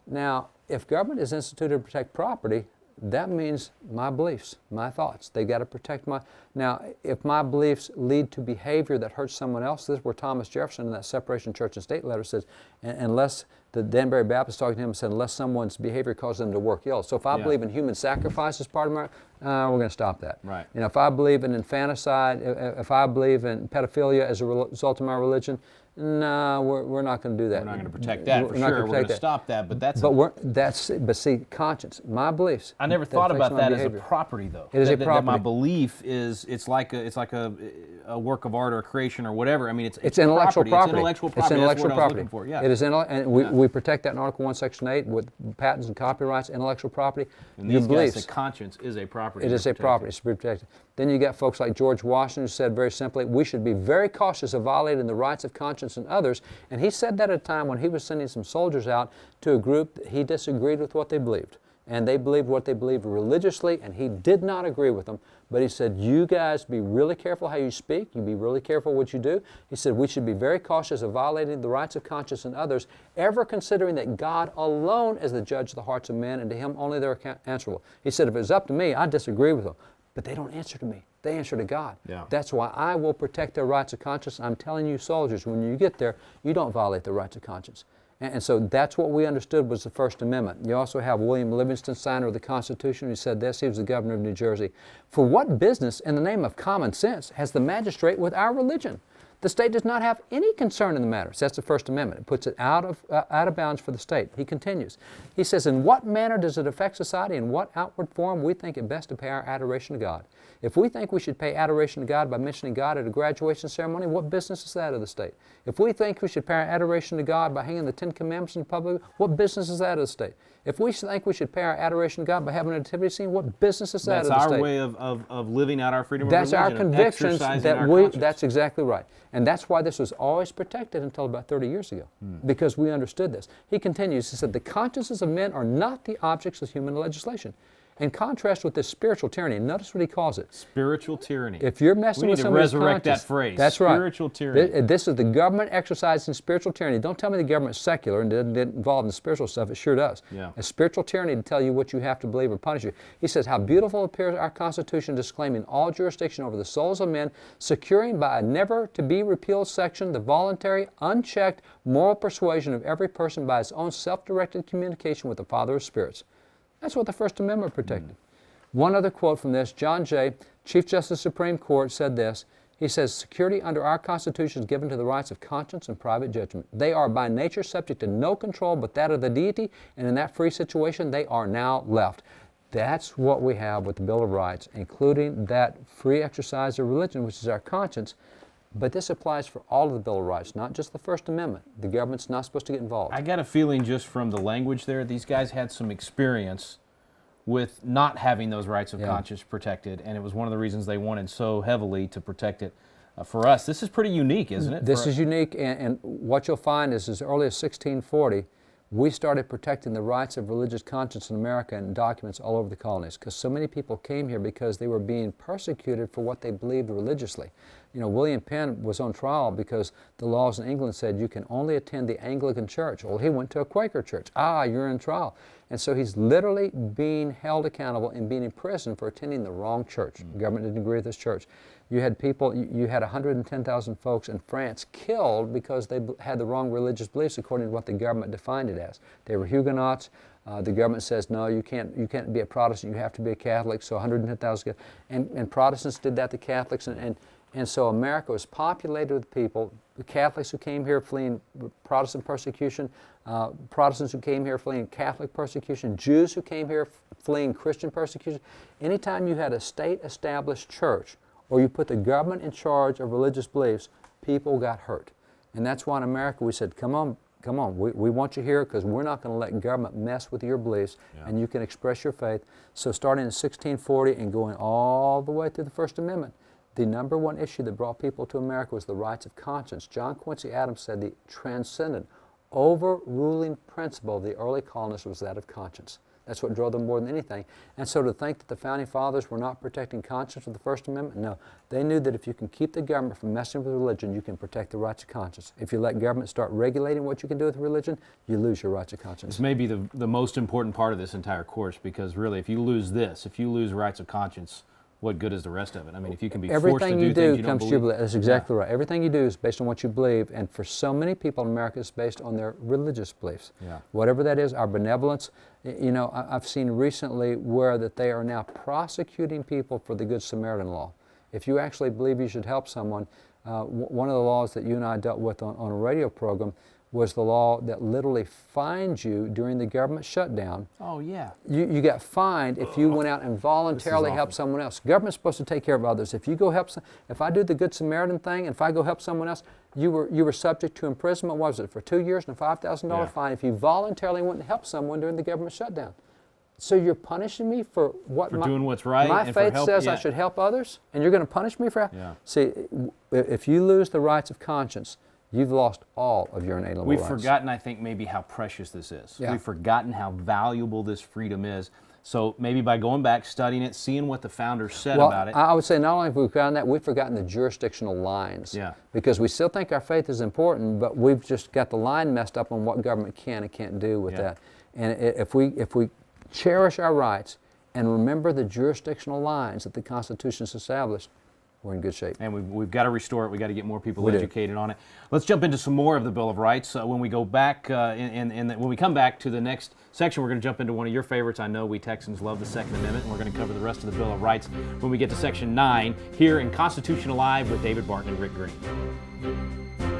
Now, if government is instituted to protect property, that means my beliefs, my thoughts. They got to protect my. Now, if my beliefs lead to behavior that hurts someone else, this is where Thomas Jefferson in that Separation of Church and State letter says, unless the Danbury Baptist talking to him and said, unless someone's behavior causes them to work ill. So if I believe in human sacrifice as part of my, we're going to stop that. Right. You know, if I believe in infanticide, if I believe in pedophilia as a result of my religion, no, we're not going to do that. We're not going to protect that for sure. We're going to stop that, but that's. But see, conscience, my beliefs. I never thought about that as a property, though. It is a That property. my belief is it's like a work of art or a creation or whatever. I mean, it's intellectual property. It's intellectual property. It's intellectual That's what I was property. looking for. Yeah. It is and we protect that in Article 1, Section 8 with patents and copyrights, intellectual property. And Your these beliefs. guys say conscience is a property. It is a property. It's to be protected. Then you got folks like George Washington who said very simply, we should be very cautious of violating the rights of conscience in others. And he said that at a time when he was sending some soldiers out to a group that he disagreed with what they believed. And they believed what they believed religiously, and he did not agree with them. But he said, you guys be really careful how you speak. You be really careful what you do. He said, we should be very cautious of violating the rights of conscience in others, ever considering that God alone is the judge of the hearts of men, and to him only they're answerable. He said, if it was up to me, I'd disagree with them. But they don't answer to me. They answer to God. Yeah. That's why I will protect their rights of conscience. I'm telling you, soldiers, when you get there, you don't violate the rights of conscience. And so that's what we understood was the First Amendment. You also have William Livingston, signer of the Constitution, who said this. He was the governor of New Jersey. For what business in the name of common sense has the magistrate with our religion? The state does not have any concern in the matter. So that's the First Amendment. It puts it out of bounds for the state. He continues. He says, in what manner does it affect society? In what outward form we think it best to pay our adoration to God? If we think we should pay adoration to God by mentioning God at a graduation ceremony, what business is that of the state? If we think we should pay our adoration to God by hanging the Ten Commandments in public, what business is that of the state? If we think we should pay our adoration to God by having a nativity scene, what business is that of the state? That's our way of living out our freedom of religion. That's our convictions that we. That's exactly right. And that's why this was always protected until about 30 years ago, because we understood this. He continues, he said, the consciences of men are not the objects of human legislation. In contrast with this spiritual tyranny, notice what he calls it. Spiritual tyranny. If you're messing we with need to somebody's resurrect conscience, that phrase. that's right. Spiritual tyranny. This is the government exercising spiritual tyranny. Don't tell me the government's secular and doesn't get involved in the spiritual stuff. It sure does. Yeah. A spiritual tyranny to tell you what you have to believe or punish you. He says, how beautiful appears our Constitution disclaiming all jurisdiction over the souls of men, securing by a never-to-be-repealed section the voluntary, unchecked moral persuasion of every person by his own self-directed communication with the Father of spirits. That's what the First Amendment protected. One other quote from this, John Jay, Chief Justice of the Supreme Court, said this. He says, security under our Constitution is given to the rights of conscience and private judgment. They are by nature subject to no control but that of the deity, and in that free situation they are now left. That's what we have with the Bill of Rights, including that free exercise of religion, which is our conscience. But this applies for all of the Bill of Rights, not just the First Amendment. The government's not supposed to get involved. I got a feeling just from the language there, these guys had some experience with not having those rights of conscience protected, and it was one of the reasons they wanted so heavily to protect it. For us, this is pretty unique, isn't it? This is unique, and what you'll find is as early as 1640, we started protecting the rights of religious conscience in America in documents all over the colonies, because so many people came here because they were being persecuted for what they believed religiously. You know, William Penn was on trial because the laws in England said you can only attend the Anglican church. Well, he went to a Quaker church. You're in trial. And so he's literally being held accountable and being imprisoned for attending the wrong church. The government didn't agree with this church. You had people, you had 110,000 folks in France killed because they had the wrong religious beliefs according to what the government defined it as. They were Huguenots. The government says, no, you can't be a Protestant, you have to be a Catholic, so 110,000, and Protestants did that to Catholics, and so America was populated with people, the Catholics who came here fleeing Protestant persecution, Protestants who came here fleeing Catholic persecution, Jews who came here fleeing Christian persecution. Anytime you had a state-established church or you put the government in charge of religious beliefs, people got hurt. And that's why in America we said, come on, we want you here because we're not going to let government mess with your beliefs, and you can express your faith. So starting in 1640 and going all the way through the First Amendment, the number one issue that brought people to America was the rights of conscience. John Quincy Adams said the transcendent, overruling principle of the early colonists was that of conscience. That's what drove them more than anything. And so to think that the Founding Fathers were not protecting conscience with the First Amendment, no. They knew that if you can keep the government from messing with religion, you can protect the rights of conscience. If you let government start regulating what you can do with religion, you lose your rights of conscience. This may be the most important part of this entire course, because really, if you lose this, if you lose rights of conscience, what good is the rest of it? I mean, if you can be forced to do things you don't believe. Everything you do comes to your belief. That's exactly right. Everything you do is based on what you believe, and for so many people in America, it's based on their religious beliefs. Whatever that is, our benevolence. You know, I've seen recently where that they are now prosecuting people for the Good Samaritan law. If you actually believe you should help someone, one of the laws that you and I dealt with on a radio program was the law that literally fined you during the government shutdown. Oh, yeah. You got fined if you went out and voluntarily helped someone else. Government's supposed to take care of others. If you go help, if I do the Good Samaritan thing, and if I go help someone else, you were subject to imprisonment. What was it, for 2 years and a $5,000 fine if you voluntarily went and helped someone during the government shutdown. So you're punishing me for what? For doing what's right. My and faith for says I should help others, and you're going to punish me for that? Yeah. See, if you lose the rights of conscience, you've lost all of your inalienable rights. We've forgotten, I think, maybe how precious this is. Yeah. We've forgotten how valuable this freedom is. So maybe by going back, studying it, seeing what the founders said about it. I would say not only have we forgotten that, we've forgotten the jurisdictional lines. Yeah. Because we still think our faith is important, but we've just got the line messed up on what government can and can't do with that. And if we cherish our rights and remember the jurisdictional lines that the Constitution's established, we're in good shape. And we've got to restore it. We've got to get more people educated on it. Let's jump into some more of the Bill of Rights. When we go back, when we come back to the next section, we're going to jump into one of your favorites. I know we Texans love the Second Amendment, and we're going to cover the rest of the Bill of Rights when we get to Section 9 here in Constitution Alive with David Barton and Rick Green.